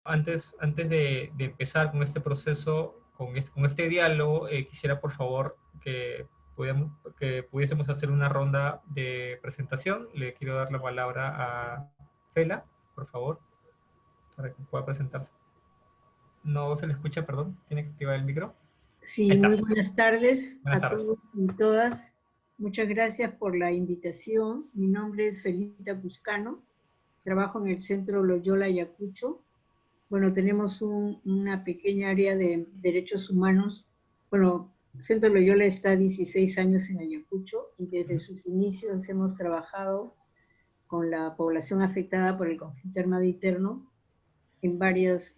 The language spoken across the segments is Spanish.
Antes de empezar con este proceso, con este diálogo, quisiera por favor que pudiésemos hacer una ronda de presentación. Le quiero dar la palabra a Fela, por favor, para que pueda presentarse. No se le escucha, perdón, tiene que activar el micro. Ahí Sí, está. muy buenas tardes Buenas a tardes. todos y todas. Muchas gracias por la invitación. Mi nombre es Felita Buscano. Trabajo en el Centro Loyola Ayacucho. Bueno, tenemos una pequeña área de derechos humanos. Bueno, Centro Loyola está 16 años en Ayacucho y desde sus inicios hemos trabajado con la población afectada por el conflicto armado interno en varios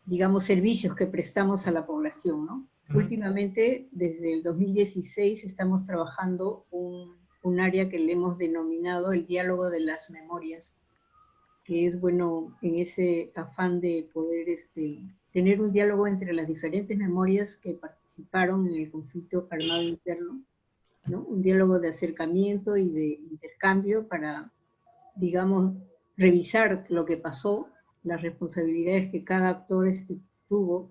digamos, servicios que prestamos a la población, ¿no? Últimamente, desde el 2016, estamos trabajando un área que le hemos denominado el diálogo de las memorias, que es, bueno, en ese afán de poder tener un diálogo entre las diferentes memorias que participaron en el conflicto armado interno, ¿no? Un diálogo de acercamiento y de intercambio para, digamos, revisar lo que pasó, las responsabilidades que cada actor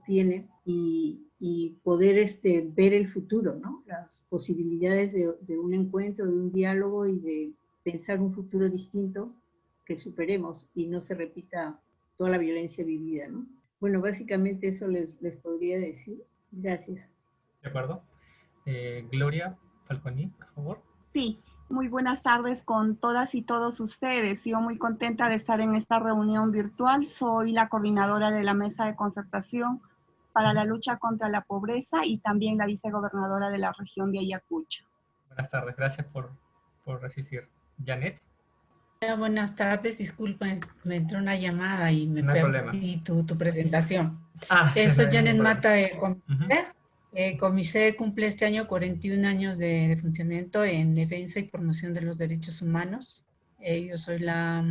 tiene, y poder ver el futuro, ¿no? Las posibilidades de un encuentro, de un diálogo y de pensar un futuro distinto que superemos y no se repita toda la violencia vivida, ¿no? Bueno, básicamente eso les podría decir. Gracias. De acuerdo. Gloria Falconi, por favor. Sí, muy buenas tardes con todas y todos ustedes. Yo muy contenta de estar en esta reunión virtual. Soy la coordinadora de la Mesa de Concertación para la Lucha contra la Pobreza y también la vicegobernadora de la región de Ayacucho. Buenas tardes, gracias por asistir. Janet. Buenas tardes, disculpen, me entró una llamada y me No hay perdí tu presentación. Sí, Soy no Janet problema. Mata de Comice. Comice cumple este año 41 años de funcionamiento en defensa y promoción de los derechos humanos. Yo soy la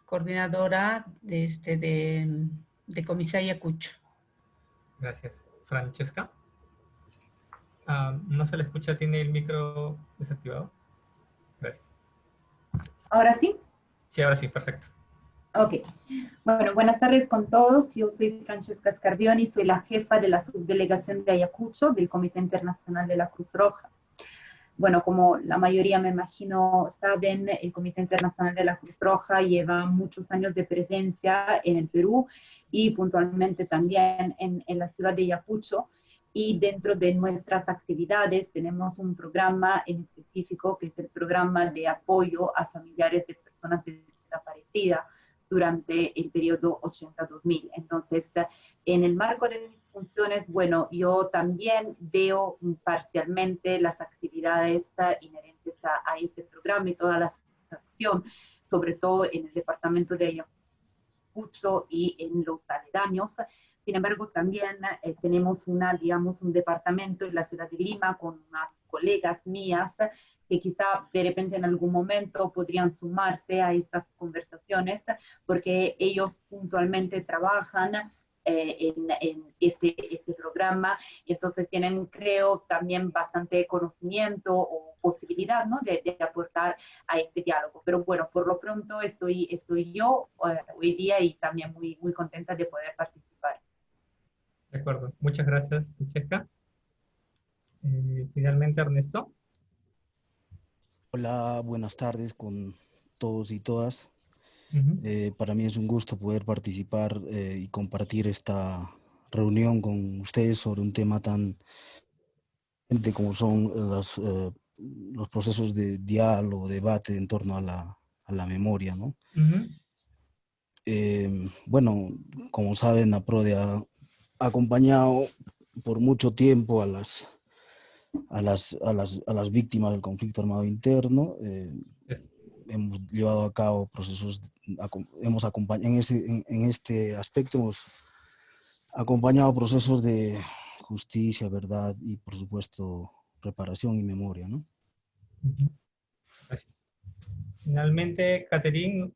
coordinadora de Comice Ayacucho. Gracias. Francesca. No se le escucha, tiene el micro desactivado. Gracias. ¿Ahora sí? Sí, ahora sí, perfecto. Ok. Bueno, buenas tardes con todos. Yo soy Francesca Scardioni, soy la jefa de la subdelegación de Ayacucho del Comité Internacional de la Cruz Roja. Bueno, como la mayoría me imagino saben, el Comité Internacional de la Cruz Roja lleva muchos años de presencia en el Perú y puntualmente también en la ciudad de Ayacucho. Y dentro de nuestras actividades tenemos un programa en específico que es el programa de apoyo a familiares de personas desaparecidas durante el periodo 80-2000. Entonces, en el marco de mis funciones, bueno, yo también veo parcialmente las actividades inherentes a este programa y toda la acción, sobre todo en el departamento de Ayacucho y en los aledaños. Sin embargo, también tenemos digamos, un departamento en la ciudad de Lima con unas colegas mías que quizá de repente en algún momento podrían sumarse a estas conversaciones, porque ellos puntualmente trabajan en este programa, y entonces tienen, creo, también bastante conocimiento o posibilidad, ¿no?, de aportar a este diálogo. Pero bueno, por lo pronto estoy yo hoy día y también muy, muy contenta de poder participar. De acuerdo, muchas gracias, Francesca. Finalmente, Ernesto. Hola, buenas tardes con todos y todas. Para mí es un gusto poder participar y compartir esta reunión con ustedes sobre un tema tan como son los procesos de diálogo, debate en torno a la memoria, ¿no? Bueno, como saben, APRODE ha acompañado por mucho tiempo a las víctimas del conflicto armado interno. Hemos llevado a cabo procesos, hemos acompañado, en este aspecto hemos acompañado procesos de justicia, verdad y, por supuesto, reparación y memoria, ¿no? Gracias. Finalmente, Catherine,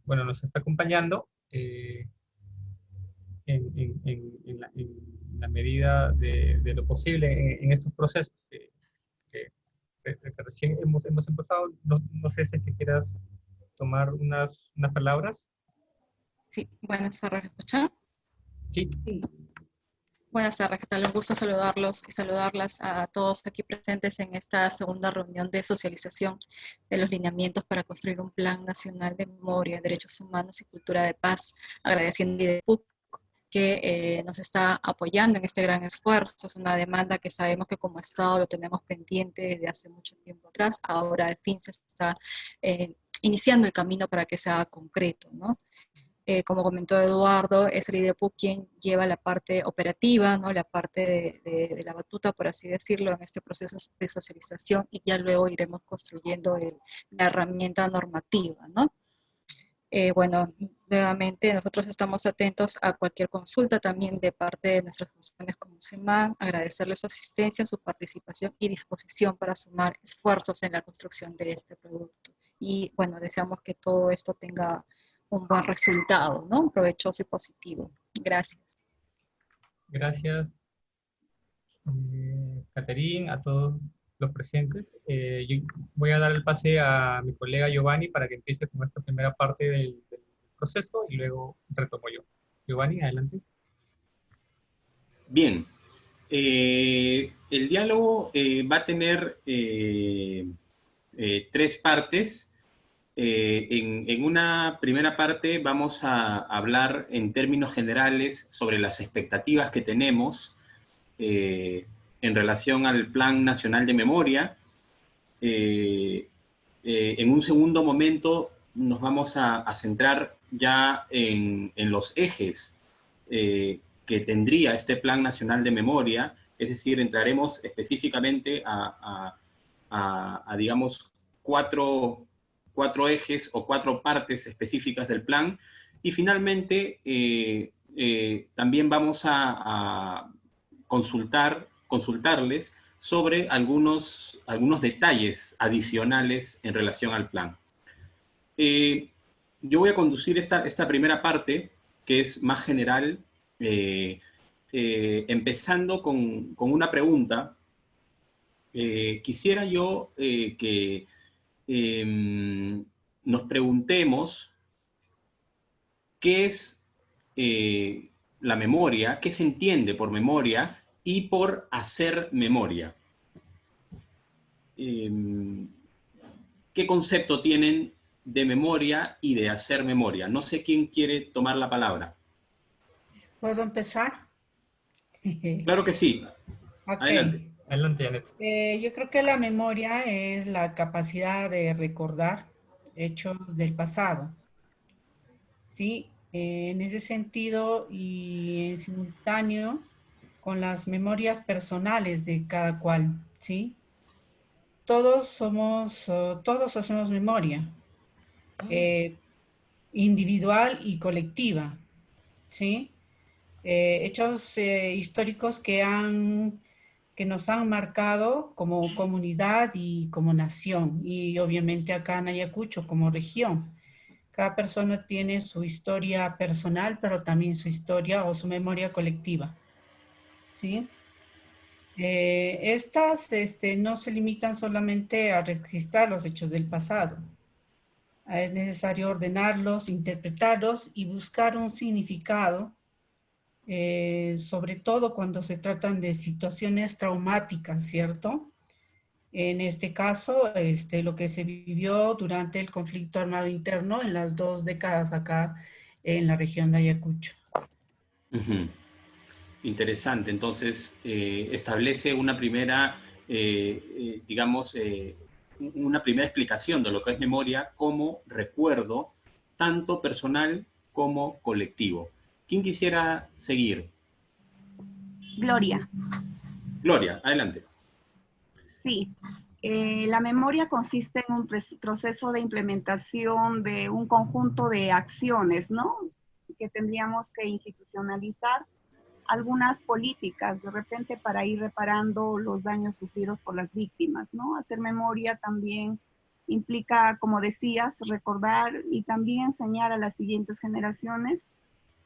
bueno, nos está acompañando en la medida de lo posible en estos procesos que recién hemos empezado. No sé si es que quieras tomar unas palabras. Sí, buenas tardes, ¿me escuchan? Sí. Buenas tardes, ¿qué tal? Un gusto saludarlos y saludarlas a todos aquí presentes en esta segunda reunión de socialización de los lineamientos para construir un Plan Nacional de Memoria, Derechos Humanos y Cultura de Paz, agradeciendo a IDEPUC que nos está apoyando en este gran esfuerzo. Es una demanda que sabemos que como Estado lo tenemos pendiente desde hace mucho tiempo atrás. Ahora al fin se está iniciando el camino para que sea concreto, ¿no? Como comentó Eduardo, es el IDEPUC quien lleva la parte operativa, ¿no? La parte de la batuta, por así decirlo, en este proceso de socialización, y ya luego iremos construyendo la herramienta normativa, ¿no? Bueno, nuevamente nosotros estamos atentos a cualquier consulta también de parte de nuestras funciones como CEMAN, agradecerles su asistencia, su participación y disposición para sumar esfuerzos en la construcción de este producto. Y bueno, deseamos que todo esto tenga un buen resultado, ¿no? Provechoso y positivo. Gracias. Gracias, Caterín, a todos los presentes. Yo voy a dar el pase a mi colega Giovanni para que empiece con esta primera parte del proceso y luego retomo yo. Giovanni, adelante. Bien. El diálogo va a tener 3 partes. En una primera parte vamos a hablar en términos generales sobre las expectativas que tenemos en relación al Plan Nacional de Memoria. En un segundo momento nos vamos a centrar ya en los ejes que tendría este Plan Nacional de Memoria, es decir, entraremos específicamente a digamos, cuatro ejes o 4 partes específicas del plan, y finalmente también vamos a consultarles sobre algunos detalles adicionales en relación al plan. Yo voy a conducir esta primera parte, que es más general, empezando con una pregunta. Quisiera yo que nos preguntemos qué es la memoria, qué se entiende por memoria y por hacer memoria. ¿Qué concepto tienen de memoria y de hacer memoria? No sé quién quiere tomar la palabra. ¿Puedo empezar? Claro que sí. Okay. Adelante. Adelante, Janet. Yo creo que la memoria es la capacidad de recordar hechos del pasado. Sí, en ese sentido y en simultáneo con las memorias personales de cada cual, ¿sí? Todos hacemos memoria, individual y colectiva, ¿sí? Hechos históricos que nos han marcado como comunidad y como nación, y obviamente acá en Ayacucho como región. Cada persona tiene su historia personal, pero también su historia o su memoria colectiva, ¿sí? Estas no se limitan solamente a registrar los hechos del pasado. Es necesario ordenarlos, interpretarlos y buscar un significado, sobre todo cuando se tratan de situaciones traumáticas, ¿cierto? En este caso, lo que se vivió durante el conflicto armado interno en las 2 décadas acá en la región de Ayacucho. Interesante. Entonces, establece una primera, digamos, una primera explicación de lo que es memoria como recuerdo, tanto personal como colectivo. ¿Quién quisiera seguir? Gloria. Gloria, adelante. Sí, la memoria consiste en un proceso de implementación de un conjunto de acciones, ¿no? Que tendríamos que institucionalizar algunas políticas, de repente para ir reparando los daños sufridos por las víctimas, ¿no? Hacer memoria también implica, como decías, recordar y también enseñar a las siguientes generaciones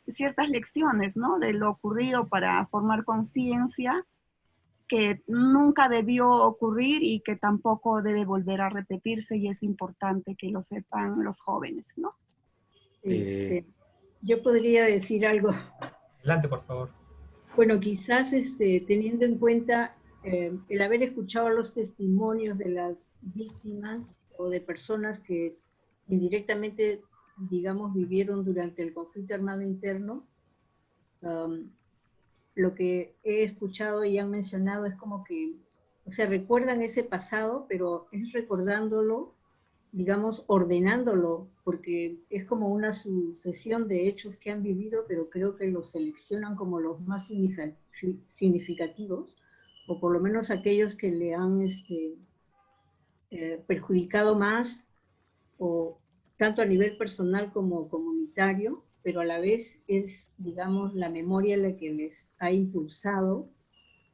ciertas lecciones, ¿no? De lo ocurrido para formar conciencia que nunca debió ocurrir y que tampoco debe volver a repetirse, y es importante que lo sepan los jóvenes, ¿no? Yo podría decir algo. Adelante, por favor. Bueno, quizás teniendo en cuenta el haber escuchado los testimonios de las víctimas o de personas que indirectamente, digamos, vivieron durante el conflicto armado interno, lo que he escuchado y han mencionado es como que, o sea, recuerdan ese pasado, pero es recordándolo, digamos, ordenándolo, porque es como una sucesión de hechos que han vivido, pero creo que los seleccionan como los más significativos, o por lo menos aquellos que le han perjudicado más, o tanto a nivel personal como comunitario, pero a la vez es, digamos, la memoria la que les ha impulsado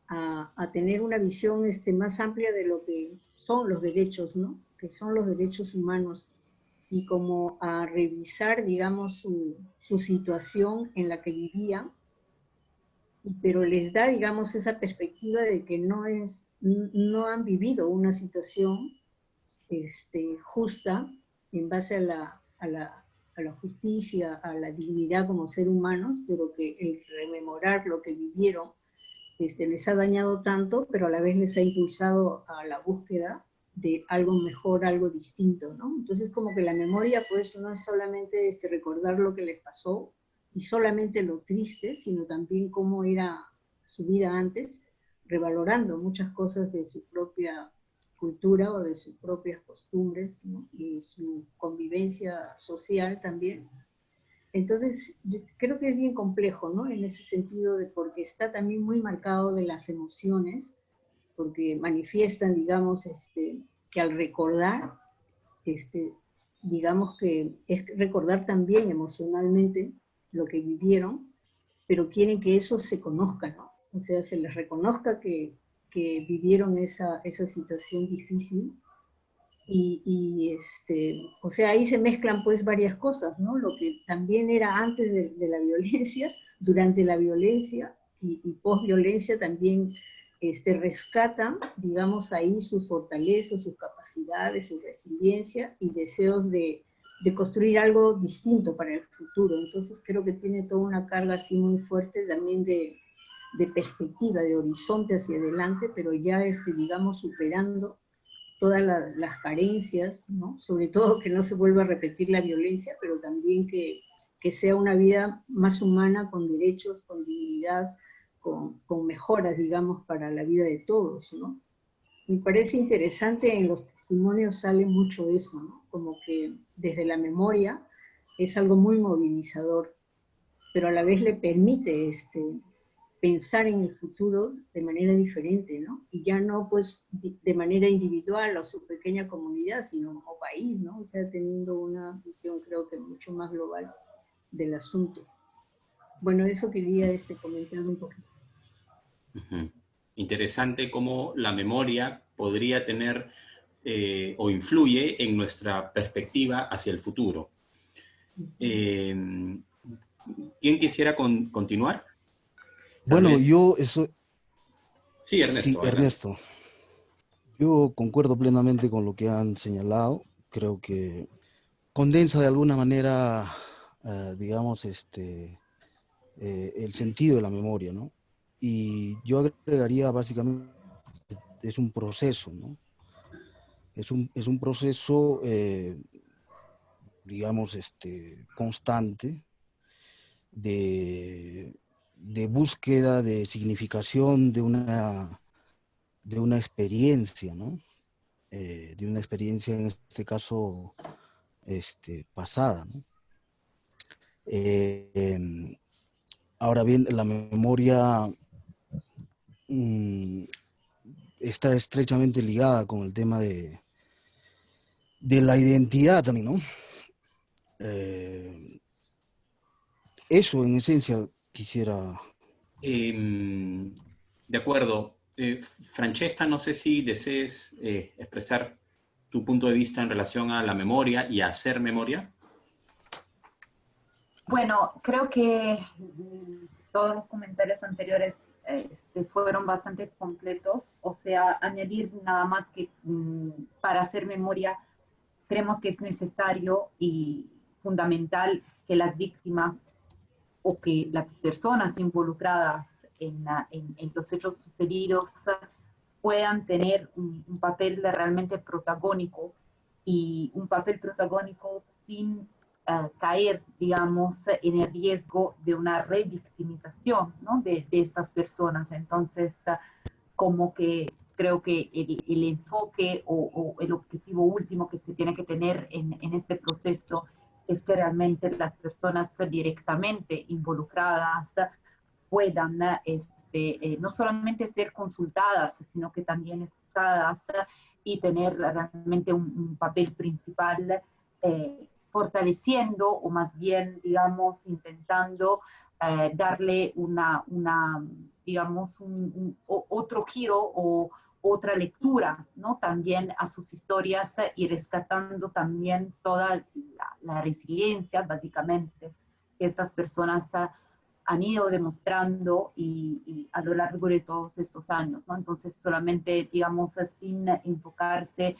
a tener una visión más amplia de lo que son los derechos, ¿no? Que son los derechos humanos, y como a revisar, digamos, su situación en la que vivían, pero les da, digamos, esa perspectiva de que no han vivido una situación justa en base a la justicia, a la dignidad como ser humanos, pero que el rememorar lo que vivieron les ha dañado tanto, pero a la vez les ha impulsado a la búsqueda de algo mejor, algo distinto, ¿no? Entonces como que la memoria pues no es solamente recordar lo que les pasó y solamente lo triste, sino también cómo era su vida antes, revalorando muchas cosas de su propia cultura o de sus propias costumbres, ¿no? Y su convivencia social también. Entonces, yo creo que es bien complejo, ¿no? En ese sentido, porque está también muy marcado de las emociones, porque manifiestan, digamos, que al recordar, digamos que es recordar también emocionalmente lo que vivieron, pero quieren que eso se conozca, ¿no? O sea, se les reconozca que vivieron esa situación difícil. O sea, ahí se mezclan pues varias cosas, ¿no? Lo que también era antes de la violencia, durante la violencia y post-violencia también rescatan, digamos, ahí sus fortalezas, sus capacidades, su resiliencia y deseos de construir algo distinto para el futuro. Entonces creo que tiene toda una carga así muy fuerte también de perspectiva, de horizonte hacia adelante, pero ya, digamos, superando todas las carencias, ¿no? Sobre todo que no se vuelva a repetir la violencia, pero también que sea una vida más humana, con derechos, con dignidad, con mejoras, digamos, para la vida de todos, ¿no? Me parece interesante, en los testimonios sale mucho eso, ¿no? Como que desde la memoria es algo muy movilizador, pero a la vez le permite pensar en el futuro de manera diferente, ¿no? Y ya no pues de manera individual o su pequeña comunidad, sino como país, ¿no? O sea, teniendo una visión creo que mucho más global del asunto. Bueno, eso quería comentar un poquito. Interesante cómo la memoria podría tener o influye en nuestra perspectiva hacia el futuro. ¿Quién quisiera continuar? Bueno, yo eso... Sí, Ernesto. Sí, Ernesto. Yo concuerdo plenamente con lo que han señalado. Creo que condensa de alguna manera, digamos, el sentido de la memoria, ¿no? Y yo agregaría básicamente, es un proceso, ¿no? Es un proceso, digamos, constante de búsqueda de significación de una experiencia, ¿no? De una experiencia, en este caso, pasada, ¿no? Ahora bien, la memoria está estrechamente ligada con el tema de la identidad también, ¿no? Eso, en esencia, quisiera... De acuerdo. Francesca, no sé si desees expresar tu punto de vista en relación a la memoria y a hacer memoria. Bueno, creo que todos los comentarios anteriores fueron bastante completos. O sea, añadir nada más que para hacer memoria, creemos que es necesario y fundamental que las víctimas o que las personas involucradas en los hechos sucedidos puedan tener un papel realmente protagónico, y un papel protagónico sin caer, digamos, en el riesgo de una revictimización, ¿no?, de estas personas. Entonces, como que creo que el enfoque o el objetivo último que se tiene que tener en este proceso es que realmente las personas directamente involucradas puedan no solamente ser consultadas, sino que también escuchadas y tener realmente un papel principal, fortaleciendo, o más bien, digamos, intentando darle digamos, otro giro o otra lectura, ¿no?, también a sus historias, y rescatando también toda la resiliencia, básicamente, que estas personas han ido demostrando y a lo largo de todos estos años, ¿no? Entonces, solamente, digamos, sin enfocarse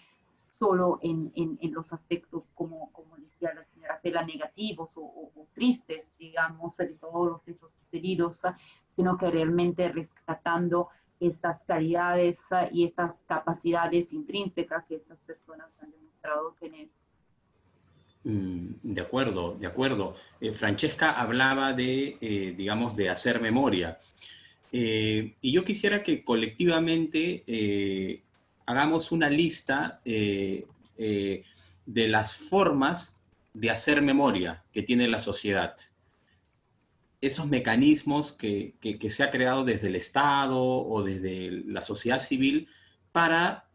solo en los aspectos, como decía la señora Fela, negativos o tristes, digamos, de todos los hechos sucedidos, sino que realmente rescatando estas calidades y estas capacidades intrínsecas que estas personas han demostrado tener. De acuerdo, de acuerdo. Francesca hablaba de, digamos, de hacer memoria. Y yo quisiera que colectivamente hagamos una lista de las formas de hacer memoria que tiene la sociedad. Esos mecanismos que se ha creado desde el Estado o desde la sociedad civil para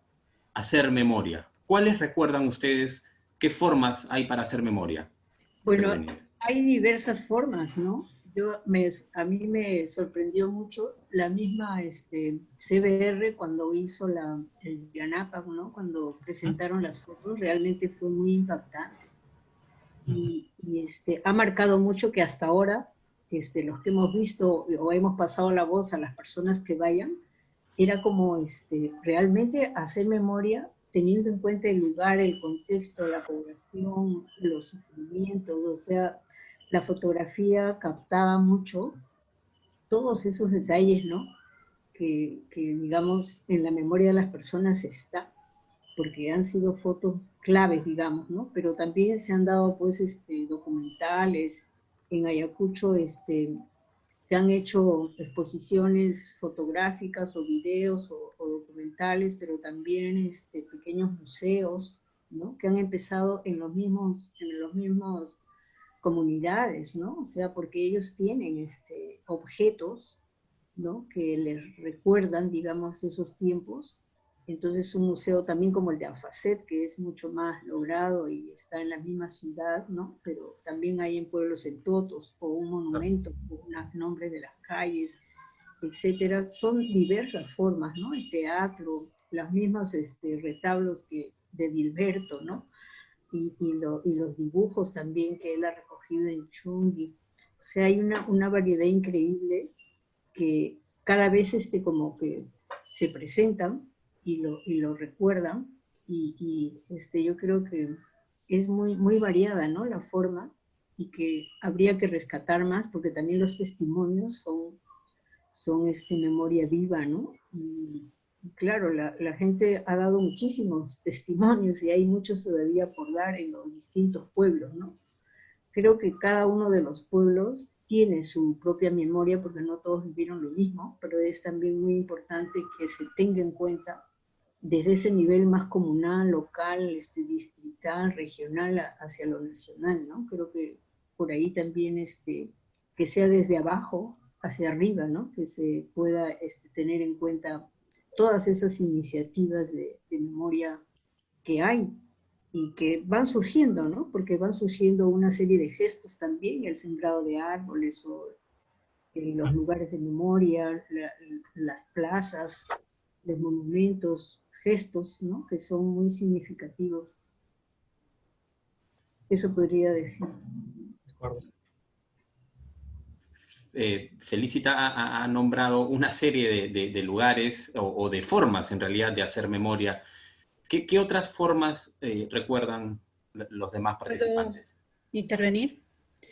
hacer memoria. ¿Cuáles recuerdan ustedes? ¿Qué formas hay para hacer memoria? Bueno, hay diversas formas, ¿no? A mí me sorprendió mucho la misma CBR cuando hizo el Yanapac, ¿no? Cuando presentaron las fotos, realmente fue muy impactante. Y ha marcado mucho que hasta ahora, los que hemos visto o hemos pasado la voz a las personas que vayan, era como realmente hacer memoria teniendo en cuenta el lugar, el contexto, la población, los sufrimientos, o sea, la fotografía captaba mucho todos esos detalles, ¿no? Que digamos, en la memoria de las personas está, porque han sido fotos claves, digamos, ¿no? Pero también se han dado, pues, documentales. En Ayacucho, se han hecho exposiciones fotográficas o videos o documentales, pero también pequeños museos, ¿no?, que han empezado en los mismos comunidades, ¿no? O sea, porque ellos tienen objetos, ¿no?, que les recuerdan, digamos, esos tiempos. Entonces, un museo también como el de Afacet, que es mucho más logrado y está en la misma ciudad, ¿no? Pero también hay en pueblos en Totos, o un monumento, o unos nombres de las calles, etcétera. Son diversas formas, ¿no? El teatro, las mismas retablos de Dilberto, ¿no? Y los dibujos también que él ha recogido en Chungui. O sea, hay una variedad increíble que cada vez como que se presentan y lo recuerdan, y yo creo que es muy, muy variada, ¿no?, la forma, y que habría que rescatar más, porque también los testimonios son memoria viva, ¿no? Y claro, la gente ha dado muchísimos testimonios y hay muchos todavía por dar en los distintos pueblos, ¿no? Creo que cada uno de los pueblos tiene su propia memoria, porque no todos vivieron lo mismo, pero es también muy importante que se tenga en cuenta desde ese nivel más comunal, local, distrital, regional, hacia lo nacional, ¿no? Creo que por ahí también que sea desde abajo hacia arriba, ¿no? Que se pueda tener en cuenta todas esas iniciativas de memoria que hay y que van surgiendo, ¿no? Porque van surgiendo una serie de gestos también, el sembrado de árboles o los lugares de memoria, las plazas, los monumentos, gestos, ¿no?, que son muy significativos. Eso podría decir. De acuerdo. Felicita ha nombrado una serie de lugares o de formas, en realidad, de hacer memoria. ¿Qué otras formas recuerdan los demás participantes? ¿Puedo intervenir?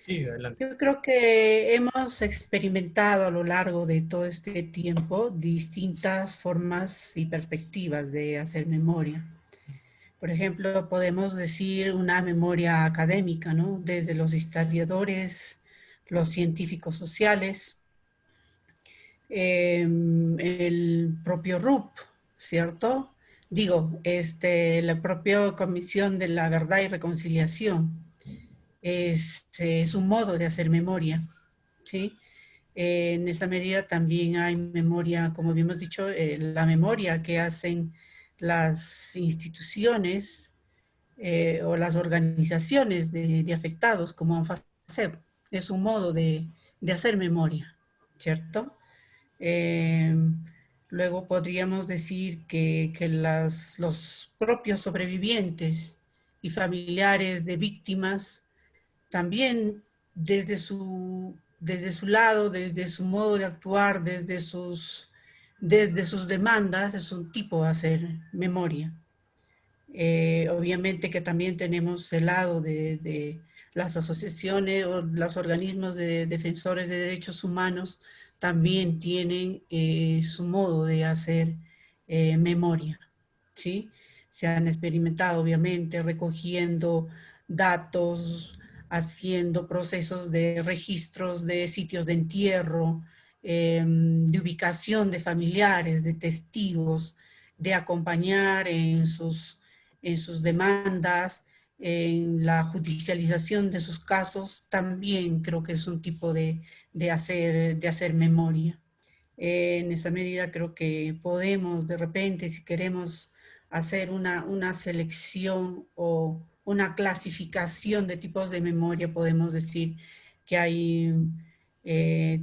Sí, adelante. Yo creo que hemos experimentado a lo largo de todo este tiempo distintas formas y perspectivas de hacer memoria. Por ejemplo, podemos decir una memoria académica, ¿no? Desde los historiadores, los científicos sociales, el propio RUP, ¿cierto? Digo, la propia Comisión de la Verdad y Reconciliación es un modo de hacer memoria, ¿sí? En esa medida también hay memoria, como habíamos dicho, la memoria que hacen las instituciones o las organizaciones de afectados, como ANFACEP. Es un modo de hacer memoria, ¿cierto? Eh, Luego podríamos decir que los propios sobrevivientes y familiares de víctimas también desde su lado, desde su modo de actuar, desde sus demandas, es un tipo de hacer memoria. Obviamente que también tenemos el lado de las asociaciones o los organismos de defensores de derechos humanos también tienen su modo de hacer memoria, ¿sí? Se han experimentado, obviamente, recogiendo datos, haciendo procesos de registros de sitios de entierro, de ubicación de familiares, de testigos, de acompañar en sus demandas, en la judicialización de sus casos, también creo que es un tipo de hacer memoria. En esa medida creo que podemos de repente, si queremos hacer una selección o una clasificación de tipos de memoria, podemos decir que hay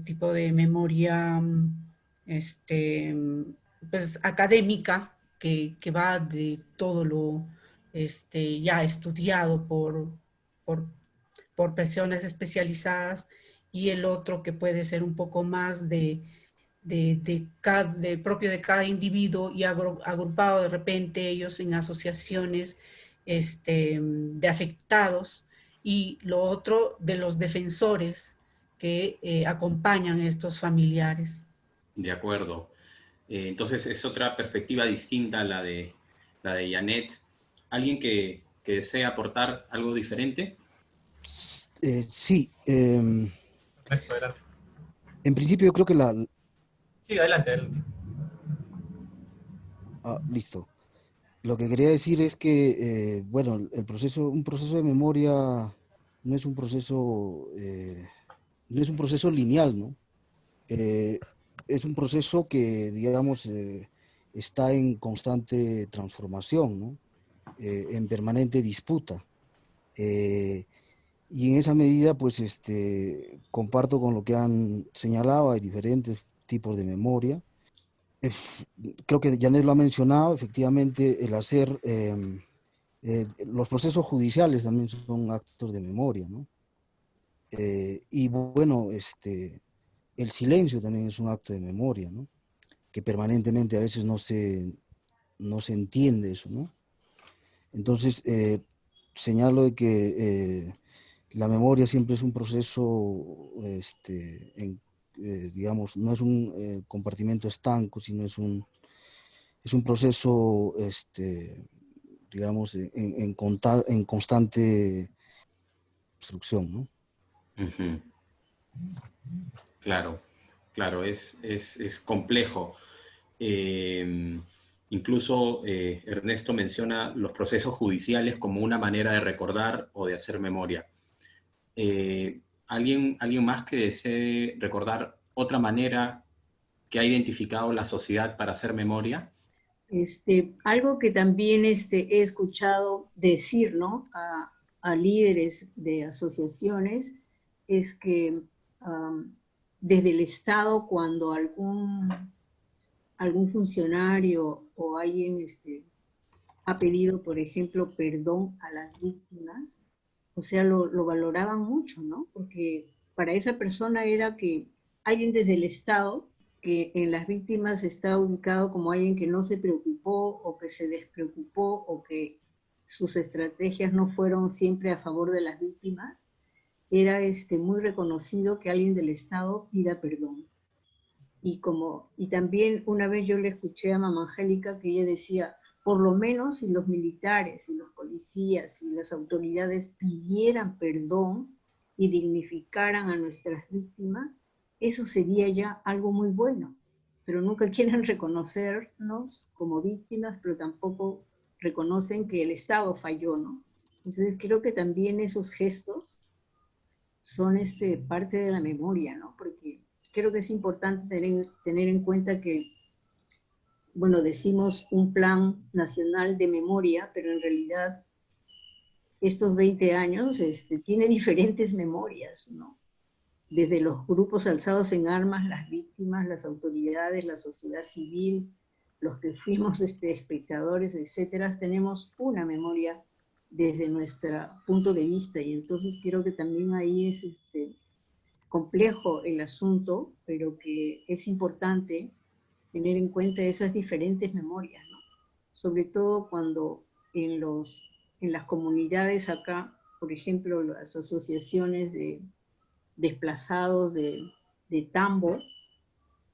tipo de memoria pues, académica, que va de todo lo ya estudiado por personas especializadas, y el otro que puede ser un poco más propio de cada individuo y agrupado de repente ellos en asociaciones de afectados, y lo otro de los defensores que acompañan a estos familiares. De acuerdo. Entonces es otra perspectiva distinta a la de Janet. ¿Alguien que desea aportar algo diferente? Sí. Eso, adelante. En principio yo creo que Sí, adelante, adelante. listo. Lo que quería decir es que, bueno, un proceso de memoria no es un proceso, lineal, ¿no? Es un proceso que, digamos, está en constante transformación, ¿no? En permanente disputa. Y en esa medida, pues, comparto con lo que han señalado, hay diferentes tipos de memoria. Creo que Janet lo ha mencionado, efectivamente, el hacer, los procesos judiciales también son actos de memoria, ¿no? Y bueno, el silencio también es un acto de memoria, ¿no? Que permanentemente a veces no se entiende eso, ¿no? Entonces, señalo de que la memoria siempre es un proceso, digamos, no es un compartimento estanco, sino es un proceso, digamos, en constante construcción, ¿no? Uh-huh. Claro, claro, es complejo. Incluso Ernesto menciona los procesos judiciales como una manera de recordar o de hacer memoria. ¿Alguien más que desee recordar otra manera que ha identificado la sociedad para hacer memoria? Algo que también he escuchado decir, ¿no? a líderes de asociaciones es que desde el Estado, cuando algún funcionario o alguien ha pedido, por ejemplo, perdón a las víctimas, o sea, lo valoraban mucho, ¿no? Porque para esa persona era que alguien desde el Estado, que en las víctimas está ubicado como alguien que no se preocupó o que se despreocupó o que sus estrategias no fueron siempre a favor de las víctimas, era muy reconocido que alguien del Estado pida perdón. Y también una vez yo le escuché a Mamá Angélica que ella decía, por lo menos si los militares, si los policías, y las autoridades pidieran perdón y dignificaran a nuestras víctimas, eso sería ya algo muy bueno. Pero nunca quieren reconocernos como víctimas, pero tampoco reconocen que el Estado falló, ¿no? Entonces creo que también esos gestos son parte de la memoria, ¿no? Porque creo que es importante tener en cuenta que, bueno, decimos un plan nacional de memoria, pero en realidad estos 20 años tiene diferentes memorias, ¿no? Desde los grupos alzados en armas, las víctimas, las autoridades, la sociedad civil, los que fuimos espectadores, etcétera, tenemos una memoria desde nuestro punto de vista, y entonces creo que también ahí es complejo el asunto, pero que es importante tener en cuenta esas diferentes memorias, ¿no? Sobre todo cuando en las comunidades acá, por ejemplo, las asociaciones de desplazados de Tambo,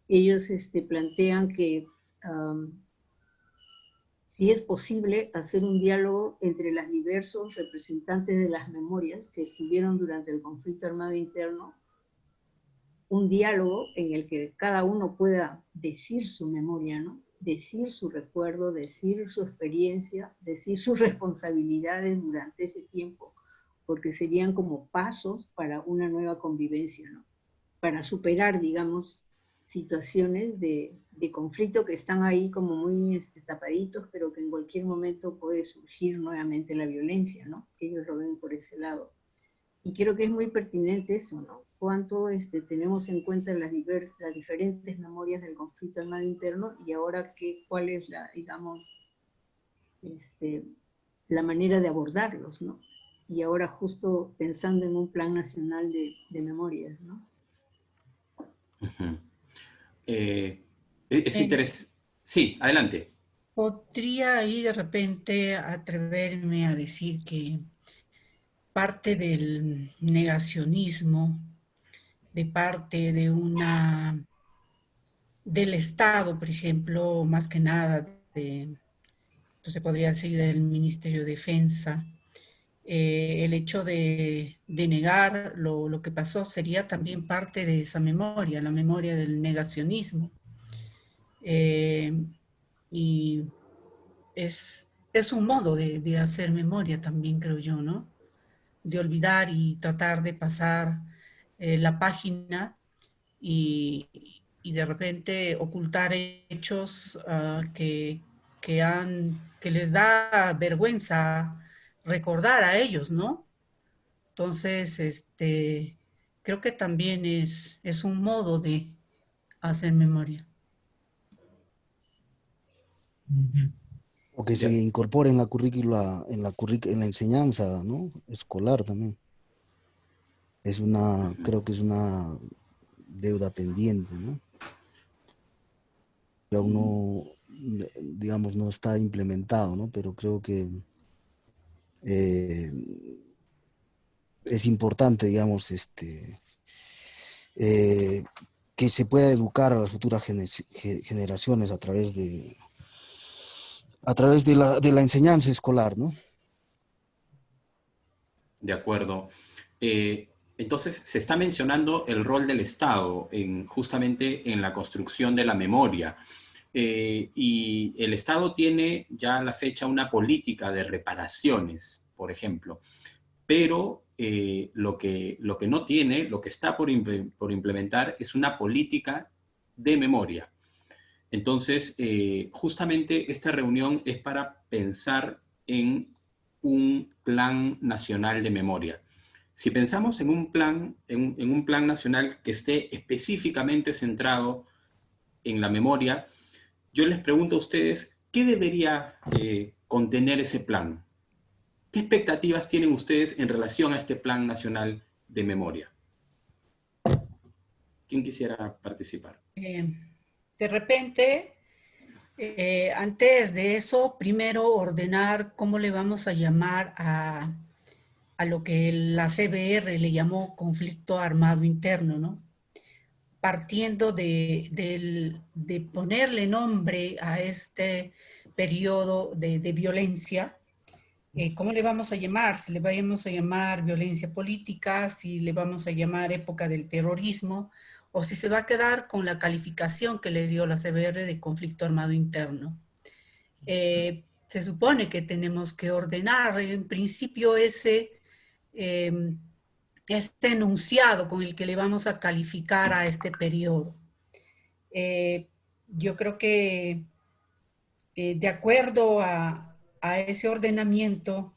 ellos plantean que si es posible hacer un diálogo entre los diversos representantes de las memorias que estuvieron durante el conflicto armado interno, un diálogo en el que cada uno pueda decir su memoria, ¿no? Decir su recuerdo, decir su experiencia, decir sus responsabilidades durante ese tiempo, porque serían como pasos para una nueva convivencia, ¿no? Para superar, digamos, situaciones de conflicto que están ahí como muy tapaditos, pero que en cualquier momento puede surgir nuevamente la violencia, ¿no? Ellos lo ven por ese lado. Y creo que es muy pertinente eso, ¿no? Cuánto tenemos en cuenta las diferentes memorias del conflicto armado interno, y ahora cuál es digamos, la manera de abordarlos, ¿no? Y ahora justo pensando en un plan nacional de memorias, ¿no? Uh-huh. Es interesante. Sí, adelante. ¿Podría ahí de repente atreverme a decir que parte del negacionismo, de parte del Estado, por ejemplo, más que nada, pues se podría decir del Ministerio de Defensa, el hecho de negar lo que pasó sería también parte de esa memoria, la memoria del negacionismo. Y es un modo de hacer memoria también, creo yo, ¿no? De olvidar y tratar de pasar la página y de repente ocultar hechos que les da vergüenza recordar a ellos, ¿no? Entonces, creo que también es un modo de hacer memoria. O que se incorpore en la currícula, en la enseñanza, ¿no? Escolar también. Creo que es una deuda pendiente, ¿no? Que aún no, digamos, no está implementado, ¿no? Pero creo que es importante, digamos, que se pueda educar a las futuras generaciones a través de la enseñanza escolar, ¿no? De acuerdo. Entonces, se está mencionando el rol del Estado justamente en la construcción de la memoria. Y el Estado tiene ya a la fecha una política de reparaciones, por ejemplo. Pero lo que no tiene, lo que está por implementar, es una política de memoria. Entonces, justamente esta reunión es para pensar en un plan nacional de memoria. Si pensamos en un plan nacional que esté específicamente centrado en la memoria, yo les pregunto a ustedes, ¿qué debería contener ese plan? ¿Qué expectativas tienen ustedes en relación a este plan nacional de memoria? ¿Quién quisiera participar? De repente, antes de eso, primero ordenar cómo le vamos a llamar a a lo que la CBR le llamó conflicto armado interno, ¿no? Partiendo de ponerle nombre a este periodo de violencia, ¿cómo le vamos a llamar? Si le vamos a llamar violencia política, si le vamos a llamar época del terrorismo, o si se va a quedar con la calificación que le dio la CBR de conflicto armado interno. Se supone que tenemos que ordenar en principio este enunciado con el que le vamos a calificar a este periodo. Yo creo que de acuerdo a ese ordenamiento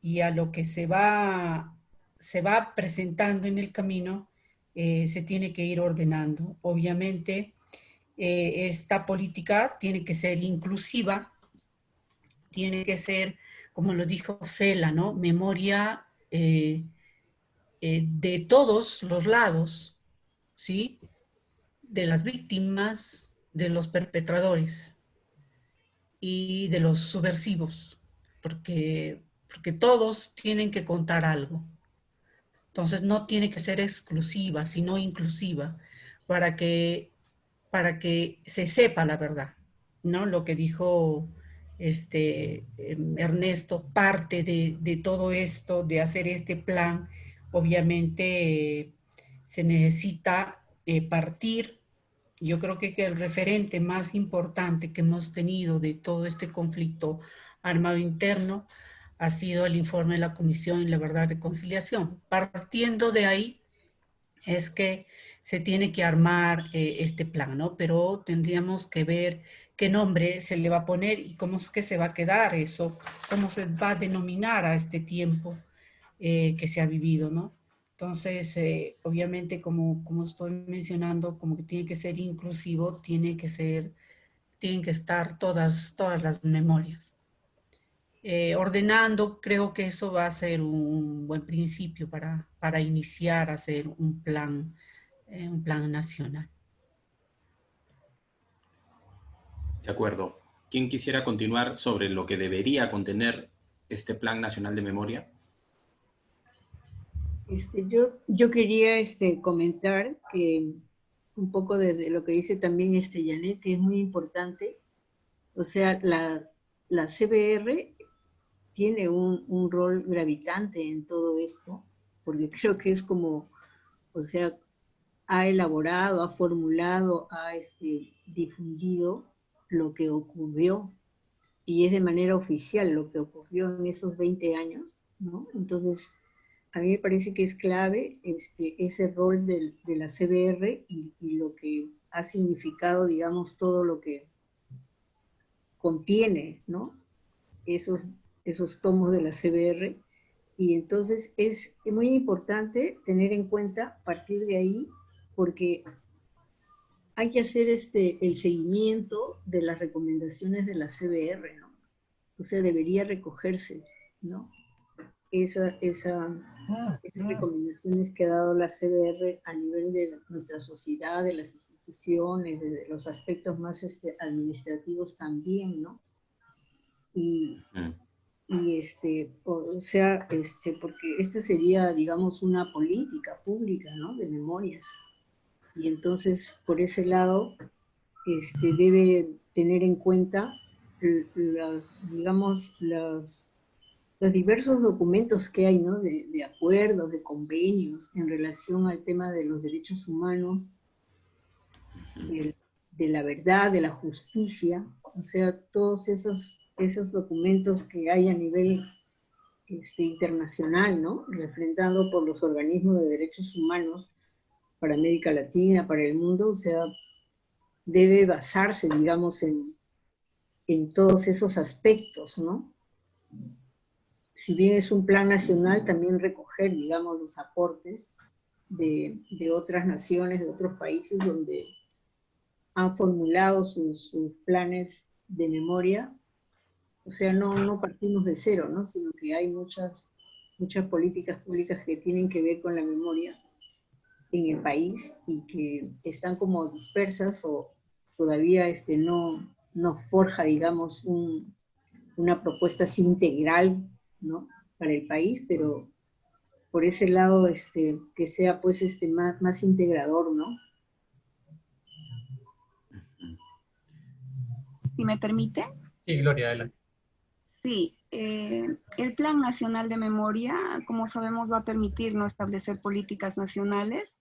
y a lo que se va presentando en el camino, se tiene que ir ordenando. Obviamente, esta política tiene que ser inclusiva, tiene que ser, como lo dijo Fela, ¿no? Memoria de todos los lados, ¿sí? De las víctimas, de los perpetradores y de los subversivos, porque todos tienen que contar algo. Entonces no tiene que ser exclusiva, sino inclusiva, para que se sepa la verdad, ¿no? Lo que dijo Ernesto, parte de todo esto, de hacer este plan, obviamente se necesita partir. Yo creo que el referente más importante que hemos tenido de todo este conflicto armado interno ha sido el informe de la Comisión de la Verdad y Reconciliación. Partiendo de ahí es que se tiene que armar este plan, ¿no? Pero tendríamos que ver qué nombre se le va a poner y cómo es que se va a quedar eso, cómo se va a denominar a este tiempo que se ha vivido, ¿no? Entonces, obviamente, como estoy mencionando, como que tiene que ser inclusivo, tienen que estar todas las memorias. Ordenando, creo que eso va a ser un buen principio para iniciar a hacer un plan nacional. De acuerdo. ¿Quién quisiera continuar sobre lo que debería contener este Plan Nacional de Memoria? Yo quería comentar que un poco de lo que dice también Janet, que es muy importante. O sea, la CBR tiene un rol gravitante en todo esto, porque creo que es como, o sea, ha elaborado, ha formulado, ha difundido lo que ocurrió, y es de manera oficial lo que ocurrió en esos 20 años, ¿no? Entonces, a mí me parece que es clave ese rol de la CBR y lo que ha significado, digamos, todo lo que contiene, ¿no? Esos tomos de la CBR. Y entonces es muy importante tener en cuenta, partir de ahí, porque hay que hacer el seguimiento de las recomendaciones de la CBR, ¿no? O sea, debería recogerse, ¿no? Esas recomendaciones que ha dado la CBR a nivel de nuestra sociedad, de las instituciones, de los aspectos más administrativos también, ¿no? O sea, porque sería, digamos, una política pública, ¿no? De memorias. Y entonces, por ese lado, debe tener en cuenta, digamos, los diversos documentos que hay, ¿no? De acuerdos, de convenios en relación al tema de los derechos humanos, de la verdad, de la justicia, o sea, todos esos documentos que hay a nivel internacional, ¿no? Refrendado por los organismos de derechos humanos para América Latina, para el mundo, o sea, debe basarse, digamos, en todos esos aspectos, ¿no? Si bien es un plan nacional, también recoger, digamos, los aportes de otras naciones, de otros países donde han formulado sus planes de memoria. O sea, no partimos de cero, ¿no? Sino que hay muchas políticas públicas que tienen que ver con la memoria en el país y que están como dispersas o todavía no forja, digamos, una propuesta así integral, ¿no? Para el país, pero por ese lado, que sea pues más integrador, ¿no? Si me permite. Sí, Gloria, adelante. Sí, el Plan Nacional de Memoria, como sabemos, va a permitirnos establecer políticas nacionales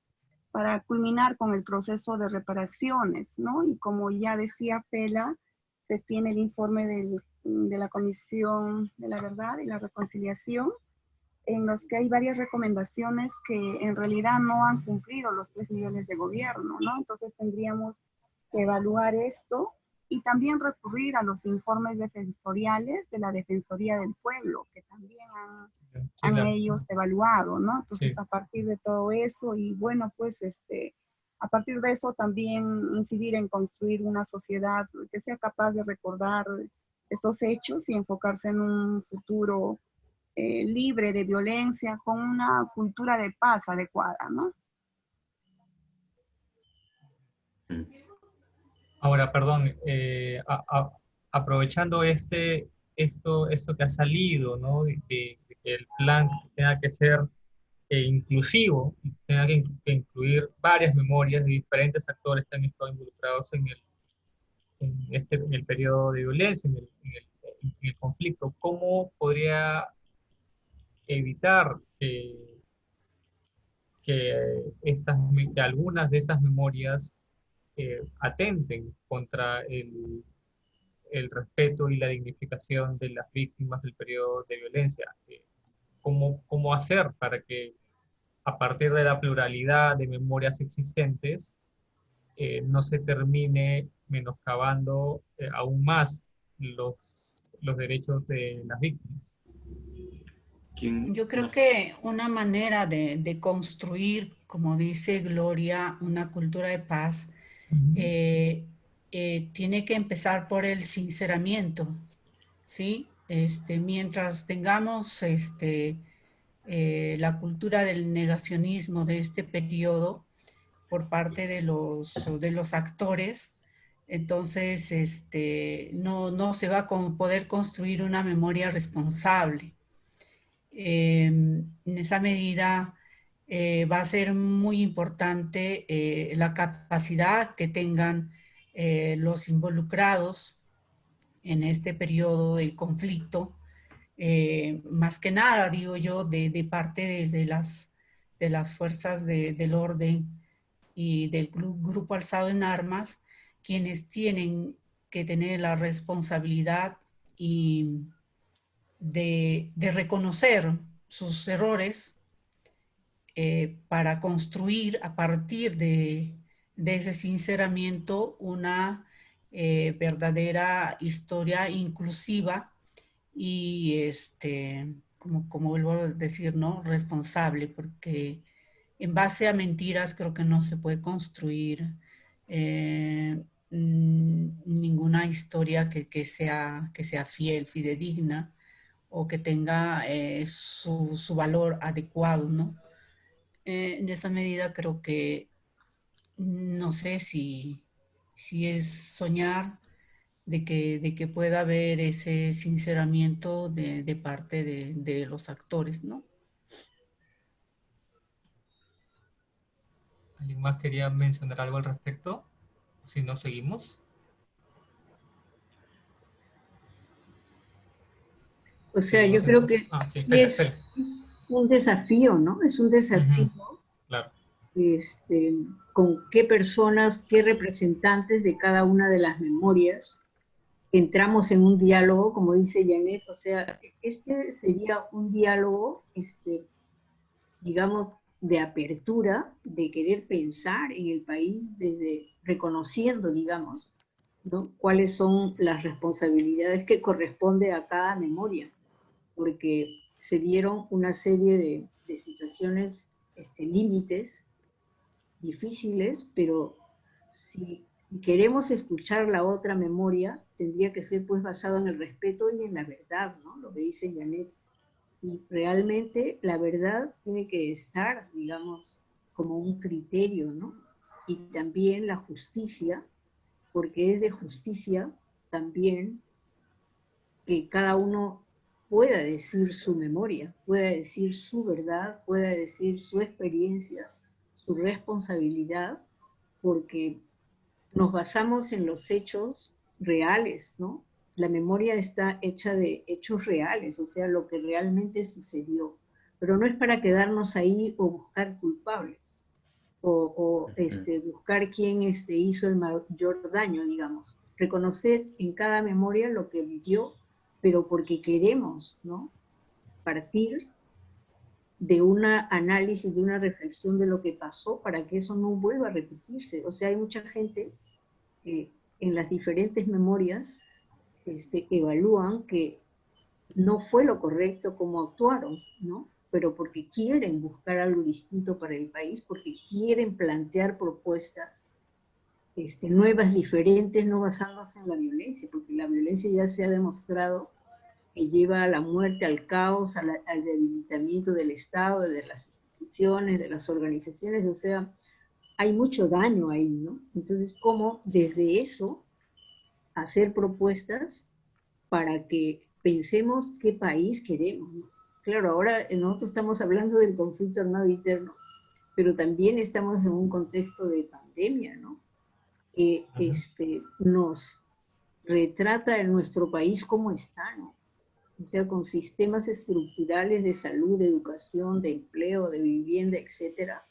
para culminar con el proceso de reparaciones, ¿no? Y como ya decía Pela, se tiene el informe de la Comisión de la Verdad y la Reconciliación, en los que hay varias recomendaciones que en realidad no han cumplido los 3 niveles de gobierno, ¿no? Entonces tendríamos que evaluar esto y también recurrir a los informes defensoriales de la Defensoría del Pueblo, que también han ellos evaluado, ¿no? Entonces, a partir de todo eso, y bueno, pues a partir de eso también incidir en construir una sociedad que sea capaz de recordar estos hechos y enfocarse en un futuro libre de violencia, con una cultura de paz adecuada, ¿no? Ahora, perdón, aprovechando esto que ha salido, ¿no? De que el plan tenga que ser inclusivo, y tenga que incluir varias memorias de diferentes actores que han estado involucrados en el periodo de violencia, en el conflicto. ¿Cómo podría evitar que algunas de estas memorias atenten contra el respeto y la dignificación de las víctimas del periodo de violencia? ¿Cómo hacer para que a partir de la pluralidad de memorias existentes no se termine menoscabando aún más los derechos de las víctimas? Yo creo que una manera de construir, como dice Gloria, una cultura de paz, tiene que empezar por el sinceramiento, ¿sí? Mientras tengamos la cultura del negacionismo de este periodo por parte de los actores, entonces no se va a poder construir una memoria responsable. En esa medida va a ser muy importante la capacidad que tengan los involucrados en este periodo del conflicto, más que nada, digo yo, de parte de las fuerzas del orden y del grupo alzado en armas, quienes tienen que tener la responsabilidad y de reconocer sus errores para construir a partir de ese sinceramiento una verdadera historia inclusiva y como vuelvo a decir, ¿no? Responsable, porque en base a mentiras creo que no se puede construir ninguna historia que sea fiel, fidedigna, o que tenga su valor adecuado, ¿no? En esa medida creo que no sé si es soñar de que pueda haber ese sinceramiento de parte de los actores, ¿no? ¿Alguien más quería mencionar algo al respecto? Si no, seguimos. O sea, yo creo que sí es un desafío, ¿no? Es un desafío. Claro. Con qué personas, qué representantes de cada una de las memorias entramos en un diálogo, como dice Janet. O sea, sería un diálogo, digamos, de apertura, de querer pensar en el país desde reconociendo, digamos, ¿no? Cuáles son las responsabilidades que corresponde a cada memoria, porque se dieron una serie de situaciones, límites, difíciles, pero si queremos escuchar la otra memoria, tendría que ser pues basado en el respeto y en la verdad, ¿no? Lo que dice Janet. Y realmente la verdad tiene que estar, digamos, como un criterio, ¿no? Y también la justicia, porque es de justicia también que cada uno pueda decir su memoria, pueda decir su verdad, pueda decir su experiencia, su responsabilidad, porque nos basamos en los hechos reales, ¿no? La memoria está hecha de hechos reales, o sea, lo que realmente sucedió. Pero no es para quedarnos ahí o buscar culpables, o buscar quién hizo el mayor daño, digamos. Reconocer en cada memoria lo que vivió, pero porque queremos, ¿no? Partir de un análisis, de una reflexión de lo que pasó para que eso no vuelva a repetirse. O sea, hay mucha gente en las diferentes memorias evalúan que no fue lo correcto como actuaron, ¿no? Pero porque quieren buscar algo distinto para el país, porque quieren plantear propuestas nuevas, diferentes, no basándose en la violencia, porque la violencia ya se ha demostrado que lleva a la muerte, al caos, al debilitamiento del Estado, de las instituciones, de las organizaciones, o sea, hay mucho daño ahí, ¿no? Entonces, ¿cómo desde eso hacer propuestas para que pensemos qué país queremos, ¿no? Claro, ahora nosotros estamos hablando del conflicto armado interno, pero también estamos en un contexto de pandemia, ¿no? Nos retrata en nuestro país cómo está, ¿no? O sea, con sistemas estructurales de salud, de educación, de empleo, de vivienda, etcétera,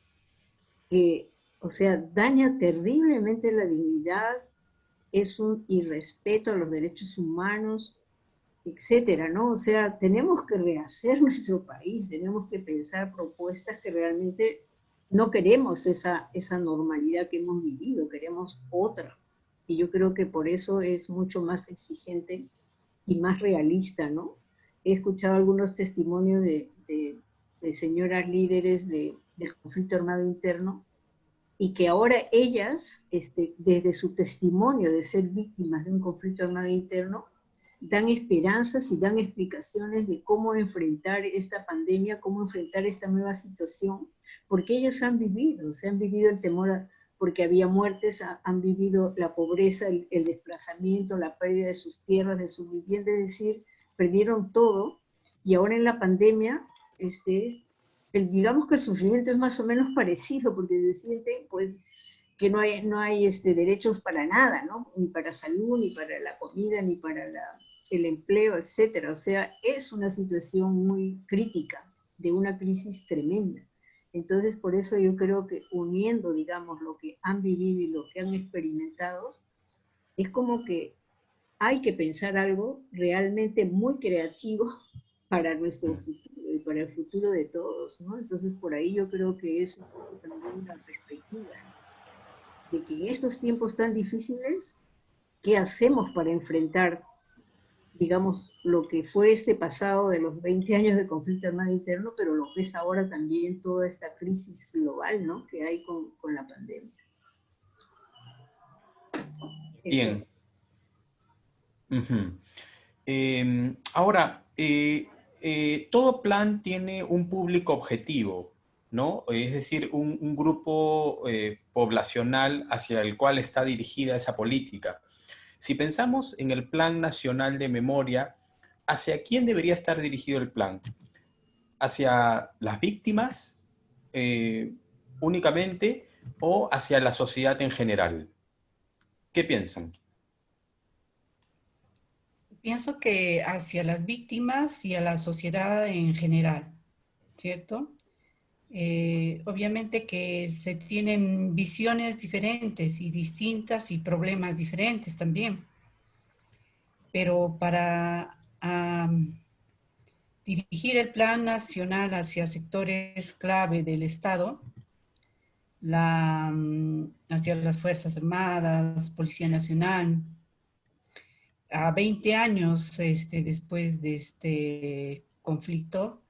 que, o sea, daña terriblemente la dignidad, es un irrespeto a los derechos humanos, etcétera, ¿no? O sea, tenemos que rehacer nuestro país, tenemos que pensar propuestas que realmente no queremos esa normalidad que hemos vivido, queremos otra. Y yo creo que por eso es mucho más exigente y más realista, ¿no? He escuchado algunos testimonios de señoras líderes del conflicto armado interno, y que ahora ellas, desde su testimonio de ser víctimas de un conflicto armado interno, dan esperanzas y dan explicaciones de cómo enfrentar esta pandemia, cómo enfrentar esta nueva situación, porque ellos han vivido el temor porque había muertes, han vivido la pobreza, el desplazamiento, la pérdida de sus tierras, de su vivienda, es decir, perdieron todo, y ahora en la pandemia, digamos que el sufrimiento es más o menos parecido, porque se siente pues que no hay derechos para nada, ¿no? Ni para salud, ni para la comida, ni para el empleo, etcétera. O sea, es una situación muy crítica, de una crisis tremenda. Entonces, por eso yo creo que uniendo, digamos, lo que han vivido y lo que han experimentado, es como que hay que pensar algo realmente muy creativo para nuestro futuro y para el futuro de todos, ¿no? Entonces, por ahí yo creo que es un poco también una perspectiva, ¿no? De que en estos tiempos tan difíciles, ¿qué hacemos para enfrentar, digamos, lo que fue este pasado de los 20 años de conflicto armado interno, pero lo que es ahora también toda esta crisis global, ¿no? Que hay con la pandemia. Bien. Ahora, todo plan tiene un público objetivo, ¿no? Es decir, un grupo poblacional hacia el cual está dirigida esa política. Si pensamos en el Plan Nacional de Memoria, ¿hacia quién debería estar dirigido el plan? ¿Hacia las víctimas únicamente o hacia la sociedad en general? ¿Qué piensan? Pienso que hacia las víctimas y a la sociedad en general, ¿cierto? Obviamente que se tienen visiones diferentes y distintas y problemas diferentes también, pero para dirigir el plan nacional hacia sectores clave del Estado, hacia las Fuerzas Armadas, Policía Nacional, a 20 años después de este conflicto,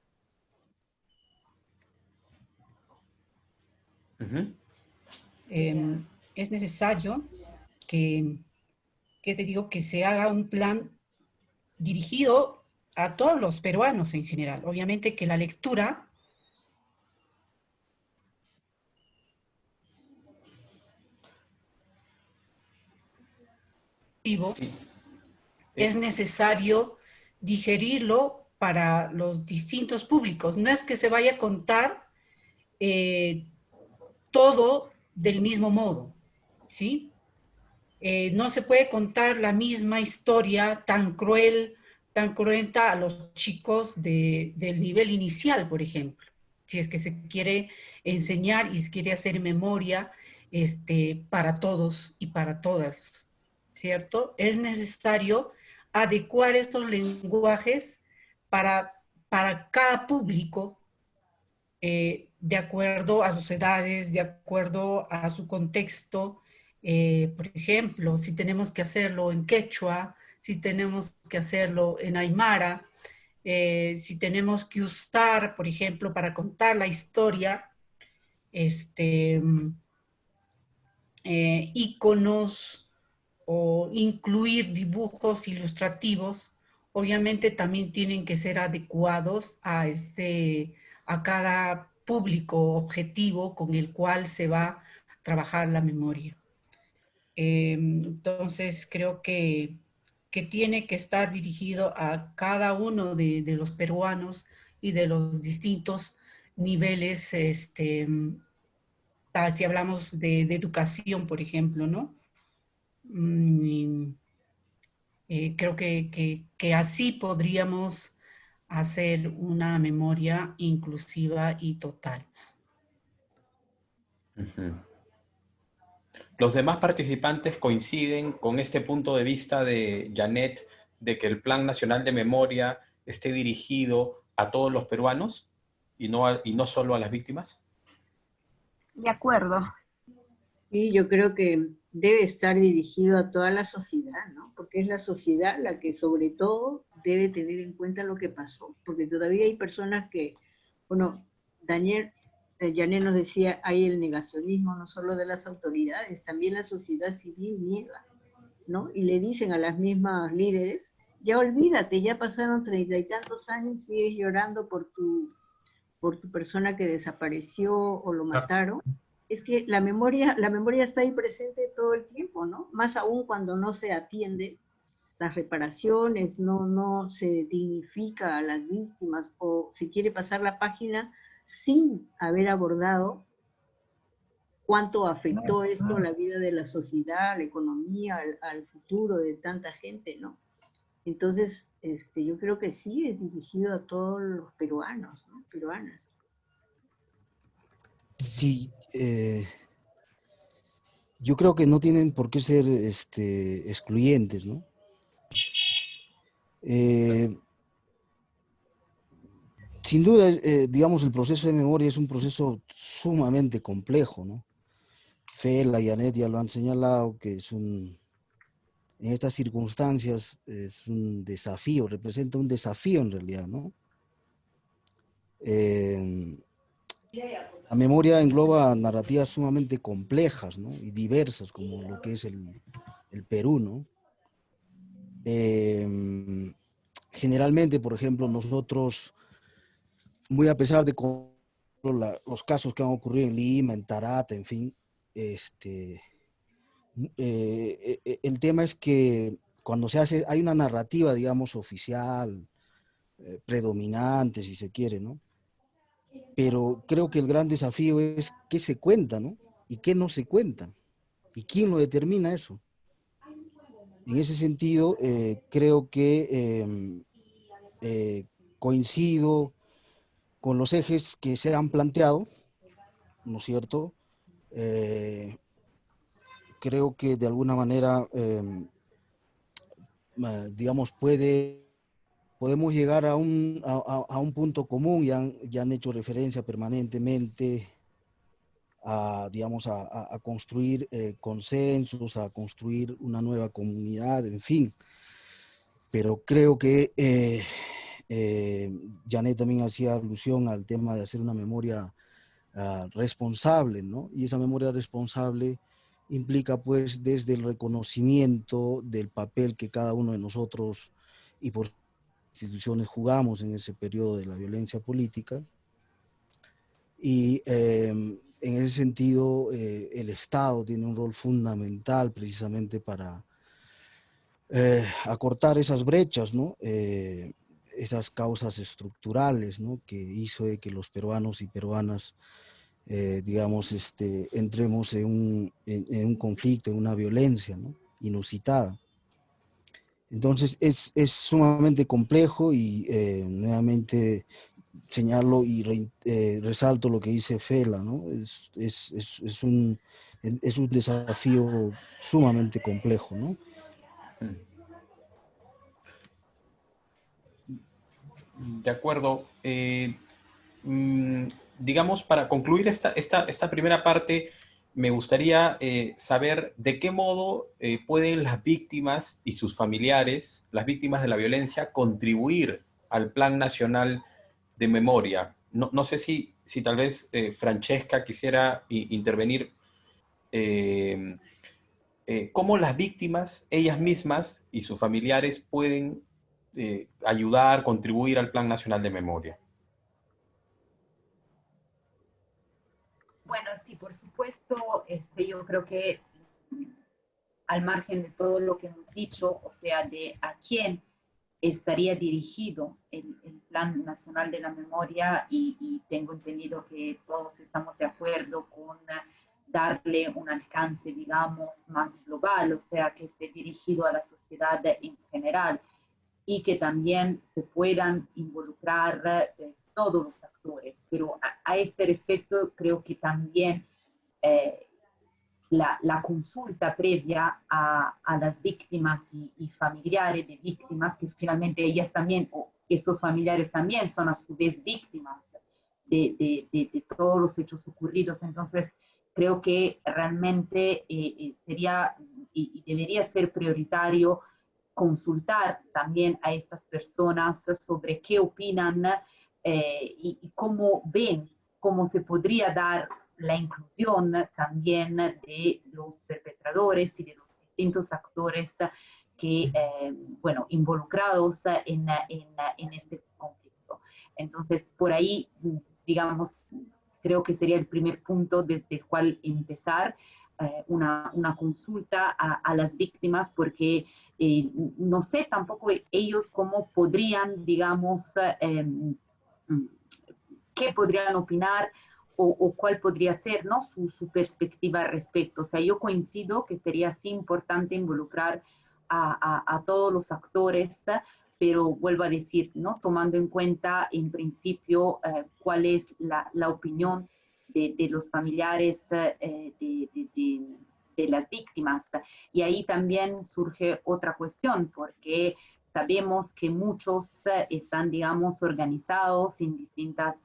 es necesario que te digo, que se haga un plan dirigido a todos los peruanos en general. Obviamente que la lectura es necesario digerirlo para los distintos públicos. No es que se vaya a contar todo del mismo modo, ¿sí? No se puede contar la misma historia tan cruel, tan cruenta a los chicos del nivel inicial, por ejemplo. Si es que se quiere enseñar y se quiere hacer memoria para todos y para todas, ¿cierto? Es necesario adecuar estos lenguajes para cada público, de acuerdo a sus edades, de acuerdo a su contexto. Por ejemplo, si tenemos que hacerlo en quechua, si tenemos que hacerlo en aymara, si tenemos que usar, por ejemplo, para contar la historia, íconos o incluir dibujos ilustrativos, obviamente también tienen que ser adecuados a cada público objetivo con el cual se va a trabajar la memoria. Entonces creo que tiene que estar dirigido a cada uno de los peruanos y de los distintos niveles, si hablamos de educación, por ejemplo, ¿no? Creo que así podríamos hacer una memoria inclusiva y total. ¿Los demás participantes coinciden con este punto de vista de Janet, de que el Plan Nacional de Memoria esté dirigido a todos los peruanos y no solo a las víctimas? De acuerdo. Y yo creo que debe estar dirigido a toda la sociedad, ¿no? Porque es la sociedad la que sobre todo debe tener en cuenta lo que pasó, porque todavía hay personas que, bueno, Janet nos decía, hay el negacionismo no solo de las autoridades, también la sociedad civil niega, ¿no? Y le dicen a las mismas líderes, ya olvídate, ya pasaron 30 y tantos años, sigues llorando por tu persona que desapareció o lo mataron. Es que la memoria está ahí presente todo el tiempo, ¿no? Más aún cuando no se atiende las reparaciones, no se dignifica a las víctimas o se quiere pasar la página sin haber abordado cuánto afectó esto la vida de la sociedad, la economía, al futuro de tanta gente, ¿no? Entonces, yo creo que sí es dirigido a todos los peruanos, ¿no? Peruanas. Sí, yo creo que no tienen por qué ser excluyentes, ¿no? Sin duda, digamos, el proceso de memoria es un proceso sumamente complejo, ¿no? Fela y Janet ya lo han señalado, que en estas circunstancias es un desafío, representa un desafío en realidad, ¿no? La memoria engloba narrativas sumamente complejas, ¿no? Y diversas, como lo que es el Perú, ¿no? Generalmente, por ejemplo, nosotros, muy a pesar de los casos que han ocurrido en Lima, en Tarata, en fin, el tema es que cuando hay una narrativa, digamos, oficial, predominante, si se quiere, ¿no? Pero creo que el gran desafío es qué se cuenta, ¿no? Y qué no se cuenta. ¿Y quién lo determina eso? En ese sentido, creo que coincido con los ejes que se han planteado, ¿no es cierto? Creo que de alguna manera, digamos, podemos llegar a un punto común. Ya han hecho referencia permanentemente digamos, a construir consensos, a construir una nueva comunidad, en fin. Pero creo que Janet también hacía alusión al tema de hacer una memoria responsable, ¿no? Y esa memoria responsable implica, pues, desde el reconocimiento del papel que cada uno de nosotros y por instituciones jugamos en ese periodo de la violencia política. Y en ese sentido, el Estado tiene un rol fundamental precisamente para acortar esas brechas, ¿no? esas causas estructurales, ¿no? Que hizo de que los peruanos y peruanas, digamos, entremos en un conflicto, en una violencia, ¿no? Inusitada. Entonces es sumamente complejo y nuevamente señalo y resalto lo que dice Fela, ¿no? Es un desafío sumamente complejo, ¿no? De acuerdo. Digamos, para concluir esta primera parte, me gustaría saber de qué modo pueden las víctimas y sus familiares, las víctimas de la violencia, contribuir al Plan Nacional de Memoria. No sé si tal vez Francesca quisiera intervenir. ¿Cómo las víctimas, ellas mismas y sus familiares pueden ayudar, contribuir al Plan Nacional de Memoria? Bueno, sí, por supuesto, yo creo que al margen de todo lo que hemos dicho, o sea, de a quién estaría dirigido el Plan Nacional de la Memoria, y tengo entendido que todos estamos de acuerdo con darle un alcance, digamos, más global, o sea, que esté dirigido a la sociedad en general y que también se puedan involucrar todos los actores. Pero a este respecto creo que también la consulta previa a las víctimas y familiares de víctimas, que finalmente ellas también, o estos familiares también son a su vez víctimas de todos los hechos ocurridos. Entonces, creo que realmente sería y debería ser prioritario consultar también a estas personas sobre qué opinan y cómo ven, cómo se podría dar la inclusión también de los perpetradores y de los distintos actores que, bueno, involucrados en este conflicto. Entonces, por ahí, digamos, creo que sería el primer punto desde el cual empezar una consulta a las víctimas, porque no sé tampoco ellos cómo podrían, digamos, qué podrían opinar o cuál podría ser, ¿no?, su perspectiva al respecto. O sea, yo coincido que sería así importante involucrar a todos los actores, pero vuelvo a decir, ¿no?, tomando en cuenta en principio cuál es la opinión de los familiares de las víctimas. Y ahí también surge otra cuestión, porque sabemos que muchos están, digamos, organizados en distintas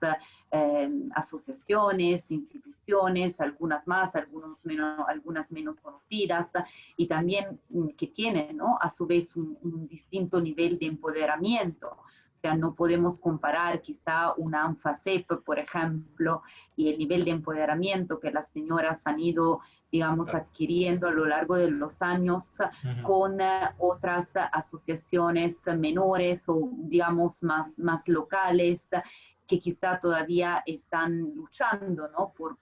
asociaciones, instituciones, algunas más, algunas menos conocidas, y también que tienen, ¿no?, a su vez un distinto nivel de empoderamiento. O sea, no podemos comparar quizá una ANFACEP, por ejemplo, y el nivel de empoderamiento que las señoras han ido, digamos, adquiriendo a lo largo de los años con otras asociaciones menores o, digamos, más locales, que quizá todavía están luchando, ¿no?, por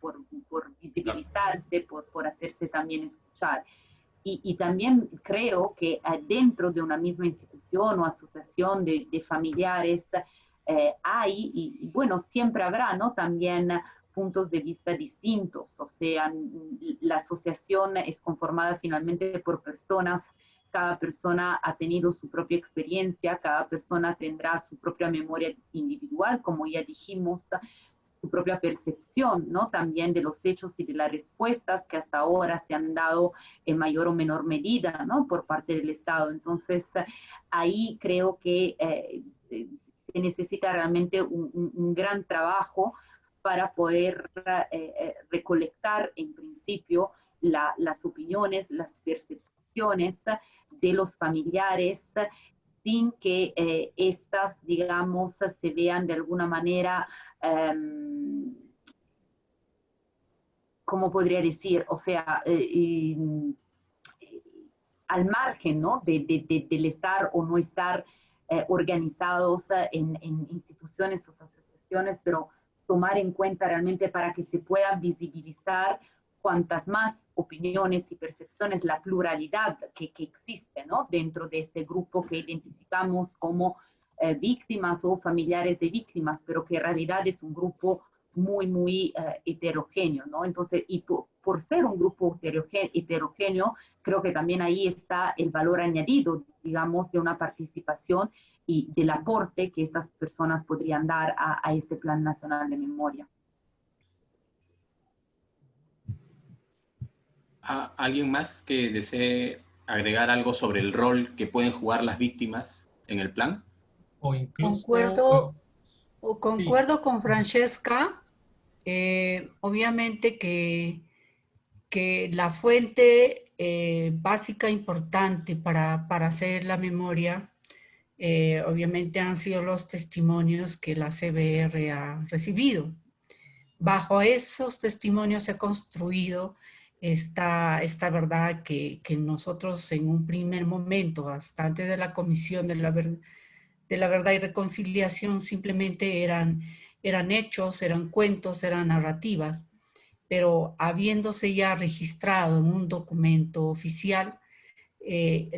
visibilizarse, por hacerse también escuchar. Y también creo que dentro de una misma institución o asociación de familiares hay, y bueno, siempre habrá, ¿no?, también puntos de vista distintos. O sea, la asociación es conformada finalmente por personas, cada persona ha tenido su propia experiencia, cada persona tendrá su propia memoria individual, como ya dijimos, su propia percepción, ¿no?, también de los hechos y de las respuestas que hasta ahora se han dado en mayor o menor medida, ¿no?, por parte del Estado. Entonces, ahí creo que se necesita realmente un gran trabajo para poder recolectar, en principio, las opiniones, las percepciones de los familiares, sin que estas, digamos, se vean de alguna manera, ¿cómo podría decir? O sea, al margen, ¿no?, del estar o no estar organizados en instituciones o asociaciones, pero tomar en cuenta realmente para que se pueda visibilizar cuantas más opiniones y percepciones, la pluralidad que existe, ¿no?, dentro de este grupo que identificamos como víctimas o familiares de víctimas, pero que en realidad es un grupo muy heterogéneo, ¿no? Entonces, y por ser un grupo heterogéneo, creo que también ahí está el valor añadido, digamos, de una participación y del aporte que estas personas podrían dar a este Plan Nacional de Memoria. ¿Alguien más que desee agregar algo sobre el rol que pueden jugar las víctimas en el plan? O incluso... Concuerdo con Francesca. Obviamente que la fuente básica importante para hacer la memoria, obviamente han sido los testimonios que la CBR ha recibido. Bajo esos testimonios se ha construido esta verdad que nosotros en un primer momento, bastante de la Comisión de la Verdad y Reconciliación, simplemente eran hechos, eran cuentos, eran narrativas, pero habiéndose ya registrado en un documento oficial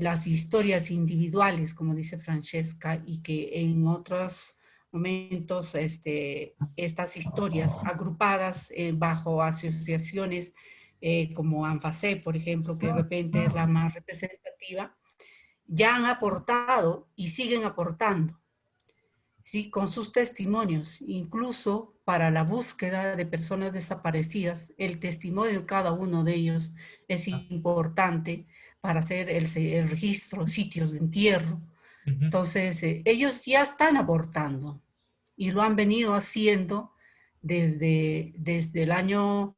las historias individuales, como dice Francesca, y que en otros momentos estas historias agrupadas bajo asociaciones como ANFACE, por ejemplo, que de repente es la más representativa, ya han aportado y siguen aportando, ¿sí? Con sus testimonios, incluso para la búsqueda de personas desaparecidas. El testimonio de cada uno de ellos es importante para hacer el registro, sitios de entierro. Entonces, ellos ya están aportando y lo han venido haciendo desde el año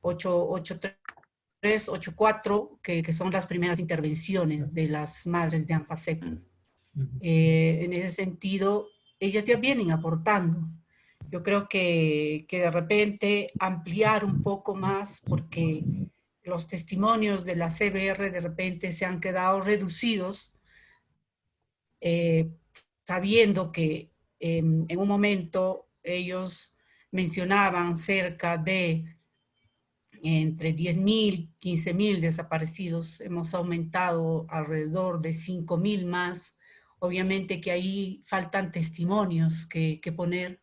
83, 84, que son las primeras intervenciones de las madres de ANFACEP. En ese sentido, ellas ya vienen aportando. Yo creo que de repente ampliar un poco más, porque los testimonios de la CBR de repente se han quedado reducidos, sabiendo que en un momento ellos mencionaban cerca de entre 10.000, 15.000 desaparecidos. Hemos aumentado alrededor de 5.000 más. Obviamente que ahí faltan testimonios que poner,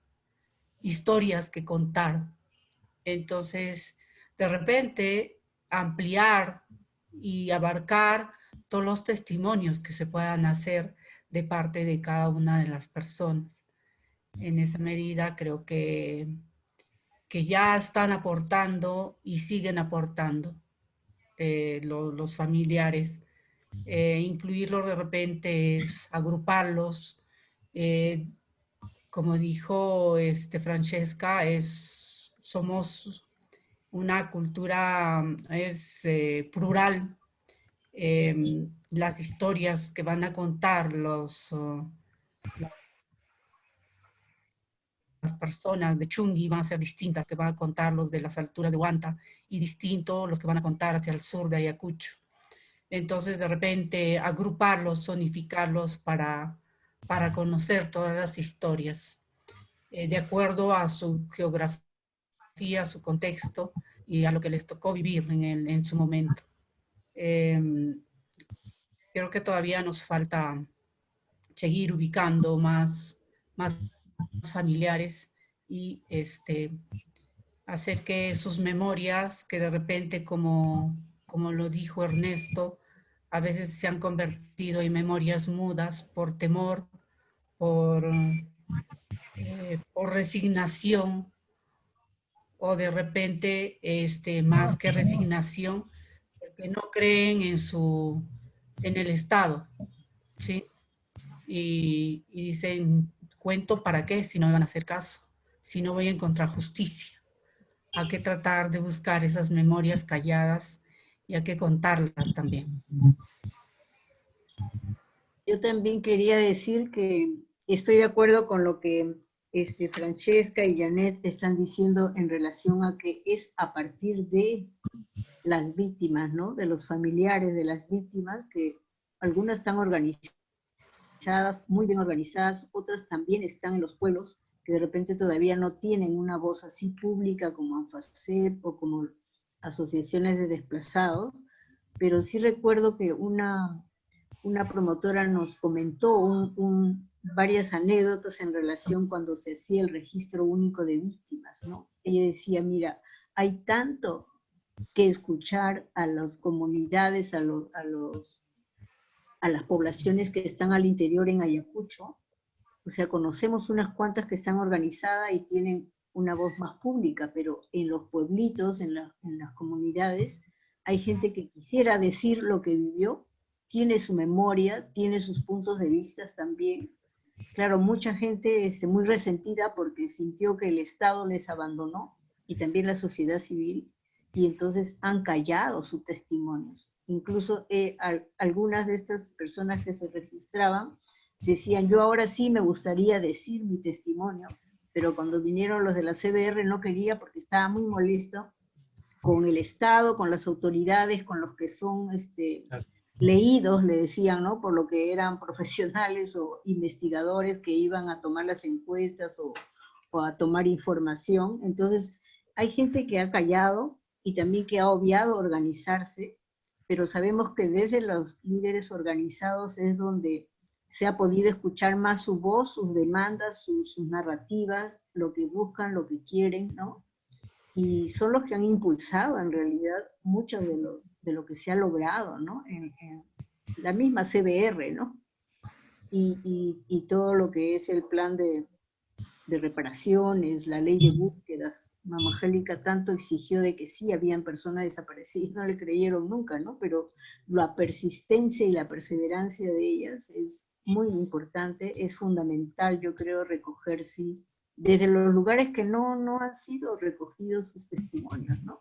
historias que contar. Entonces, de repente, ampliar y abarcar todos los testimonios que se puedan hacer de parte de cada una de las personas. En esa medida creo que ya están aportando y siguen aportando los familiares. Incluirlos de repente es agruparlos. Como dijo Francesca, somos una cultura plural. Las historias que van a contar las personas de Chungui van a ser distintas, que van a contar los de las alturas de Huanta, y distintos los que van a contar hacia el sur de Ayacucho. Entonces, de repente, agruparlos, zonificarlos para conocer todas las historias, de acuerdo a su geografía, a su contexto y a lo que les tocó vivir en su momento. Creo que todavía nos falta seguir ubicando más familiares y hacer que sus memorias, que de repente, como lo dijo Ernesto, a veces se han convertido en memorias mudas por temor, por resignación, o de repente más que resignación, porque no creen en el Estado, ¿sí? Y dicen, ¿cuento para qué si no me van a hacer caso? Si no voy a encontrar justicia. Hay que tratar de buscar esas memorias calladas y hay que contarlas también. Yo también quería decir que estoy de acuerdo con lo que Francesca y Janet están diciendo en relación a que es a partir de las víctimas, ¿no? De los familiares de las víctimas, que algunas están organizadas, muy bien organizadas, otras también están en los pueblos, que de repente todavía no tienen una voz así pública como ANFACEP o como asociaciones de desplazados, pero sí recuerdo que una promotora nos comentó varias anécdotas en relación cuando se hacía el registro único de víctimas, ¿no? Ella decía, mira, hay tanto que escuchar a las comunidades, a las poblaciones que están al interior en Ayacucho. O sea, conocemos unas cuantas que están organizadas y tienen una voz más pública, pero en los pueblitos, en las comunidades, hay gente que quisiera decir lo que vivió, tiene su memoria, tiene sus puntos de vista también. Claro, mucha gente muy resentida porque sintió que el Estado les abandonó, y también la sociedad civil, y entonces han callado sus testimonios. Incluso algunas de estas personas que se registraban decían, yo ahora sí me gustaría decir mi testimonio, pero cuando vinieron los de la CBR no quería porque estaba muy molesto con el Estado, con las autoridades, con los que son leídos, le decían, ¿no? Por lo que eran profesionales o investigadores que iban a tomar las encuestas o a tomar información. Entonces, hay gente que ha callado y también que ha obviado organizarse, pero sabemos que desde los líderes organizados es donde se ha podido escuchar más su voz, sus demandas, sus narrativas, lo que buscan, lo que quieren, ¿no? Y son los que han impulsado en realidad mucho de lo que se ha logrado, ¿no? En la misma CBR, ¿no? Y todo lo que es el plan de reparaciones, la ley de búsquedas. Mama Angélica tanto exigió de que sí habían personas desaparecidas, no le creyeron nunca, ¿no? Pero la persistencia y la perseverancia de ellas es muy importante, es fundamental, yo creo, recoger, sí, desde los lugares que no han sido recogidos sus testimonios, ¿no?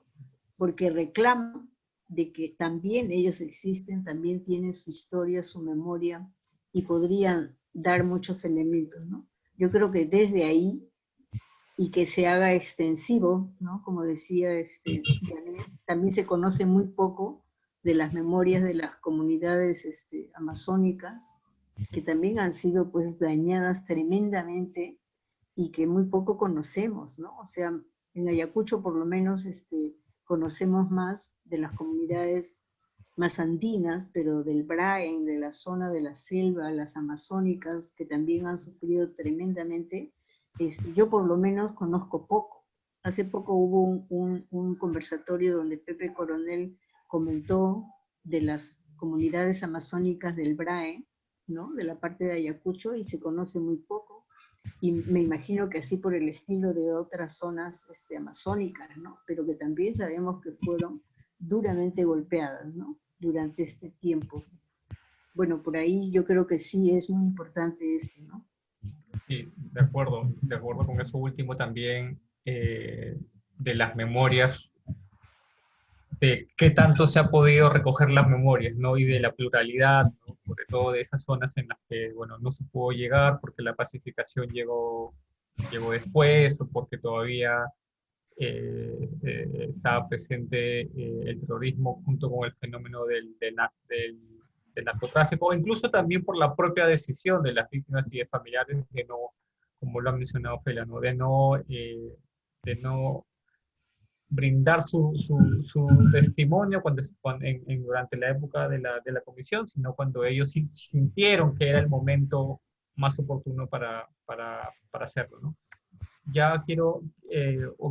Porque reclaman de que también ellos existen, también tienen su historia, su memoria, y podrían dar muchos elementos, ¿no? Yo creo que desde ahí, y que se haga extensivo, ¿no? Como decía Janet, también se conoce muy poco de las memorias de las comunidades amazónicas, que también han sido pues dañadas tremendamente y que muy poco conocemos, ¿no? O sea, en Ayacucho por lo menos conocemos más de las comunidades más andinas, pero del Braen, de la zona de la selva, las amazónicas, que también han sufrido tremendamente, yo por lo menos conozco poco. Hace poco hubo un conversatorio donde Pepe Coronel comentó de las comunidades amazónicas del Braen, ¿no? De la parte de Ayacucho, y se conoce muy poco. Y me imagino que así por el estilo de otras zonas amazónicas, ¿no? Pero que también sabemos que fueron duramente golpeadas, ¿no? Durante este tiempo. Bueno, por ahí yo creo que sí es muy importante esto, ¿no? Sí, de acuerdo con eso último también, de las memorias, de qué tanto se ha podido recoger las memorias, ¿no? Y de la pluralidad, ¿no? Sobre todo de esas zonas en las que, bueno, no se pudo llegar porque la pacificación llegó después, o porque todavía estaba presente el terrorismo junto con el fenómeno del narcotráfico, o incluso también por la propia decisión de las víctimas y de familiares de no, como lo ha mencionado Fela, ¿no? De no brindar su testimonio durante la época de la comisión, sino cuando ellos sintieron que era el momento más oportuno para hacerlo, ¿no? Ya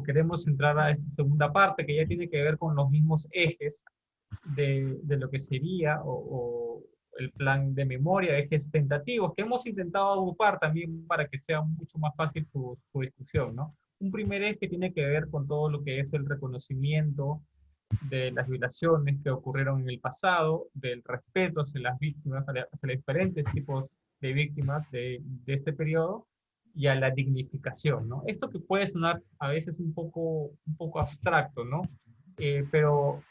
queremos entrar a esta segunda parte, que ya tiene que ver con los mismos ejes de lo que sería o el plan de memoria, ejes tentativos, que hemos intentado agrupar también para que sea mucho más fácil su discusión, ¿no? Un primer eje tiene que ver con todo lo que es el reconocimiento de las violaciones que ocurrieron en el pasado, del respeto hacia las víctimas, hacia los diferentes tipos de víctimas de este periodo, y a la dignificación, ¿no? Esto que puede sonar a veces un poco abstracto, ¿no? Pero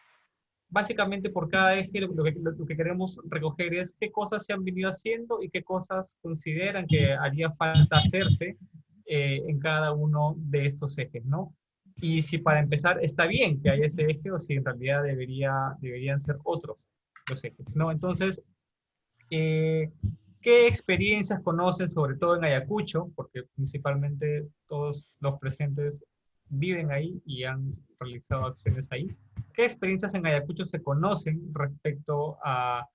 básicamente por cada eje lo que queremos recoger es qué cosas se han venido haciendo y qué cosas consideran que haría falta hacerse en cada uno de estos ejes, ¿no? Y si para empezar está bien que haya ese eje, o si en realidad deberían ser otros los ejes, ¿no? Entonces, ¿qué experiencias conocen, sobre todo en Ayacucho? Porque principalmente todos los presentes viven ahí y han realizado acciones ahí. ¿Qué experiencias en Ayacucho se conocen respecto a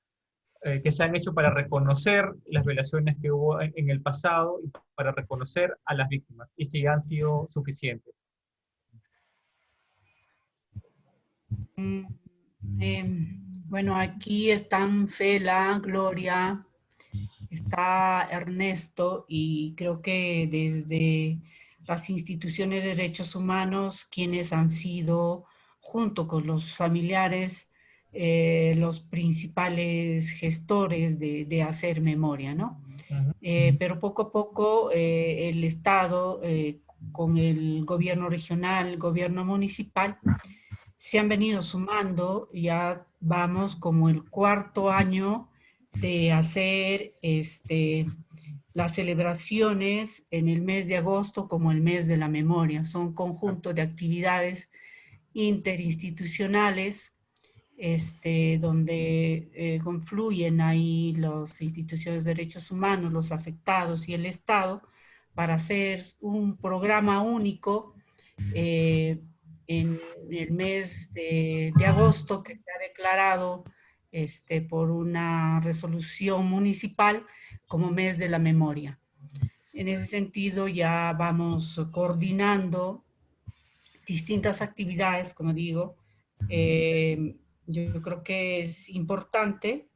que se han hecho para reconocer las violaciones que hubo en el pasado y para reconocer a las víctimas, y si han sido suficientes. Bueno, aquí están Fela, Gloria, está Ernesto, y creo que desde las instituciones de derechos humanos, quienes han sido, junto con los familiares, los principales gestores de hacer memoria, ¿no? Pero poco a poco el Estado, con el gobierno regional, el gobierno municipal, se han venido sumando. Ya vamos como el 4.º año de hacer las celebraciones en el mes de agosto como el mes de la memoria. Son conjuntos de actividades interinstitucionales donde confluyen ahí las instituciones de derechos humanos, los afectados y el Estado, para hacer un programa único en el mes de agosto, que se ha declarado por una resolución municipal como mes de la memoria. En ese sentido ya vamos coordinando distintas actividades, como digo. Yo creo que es importante.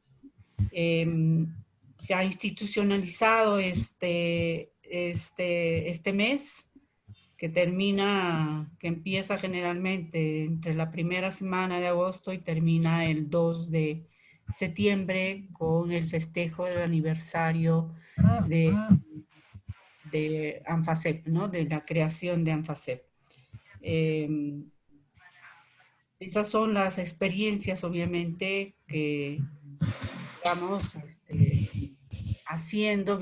Se ha institucionalizado este mes, que empieza generalmente entre la primera semana de agosto y termina el 2 de septiembre con el festejo del aniversario de ANFACEP, ¿no? De la creación de ANFACEP. Esas son las experiencias, obviamente, que vamos haciendo,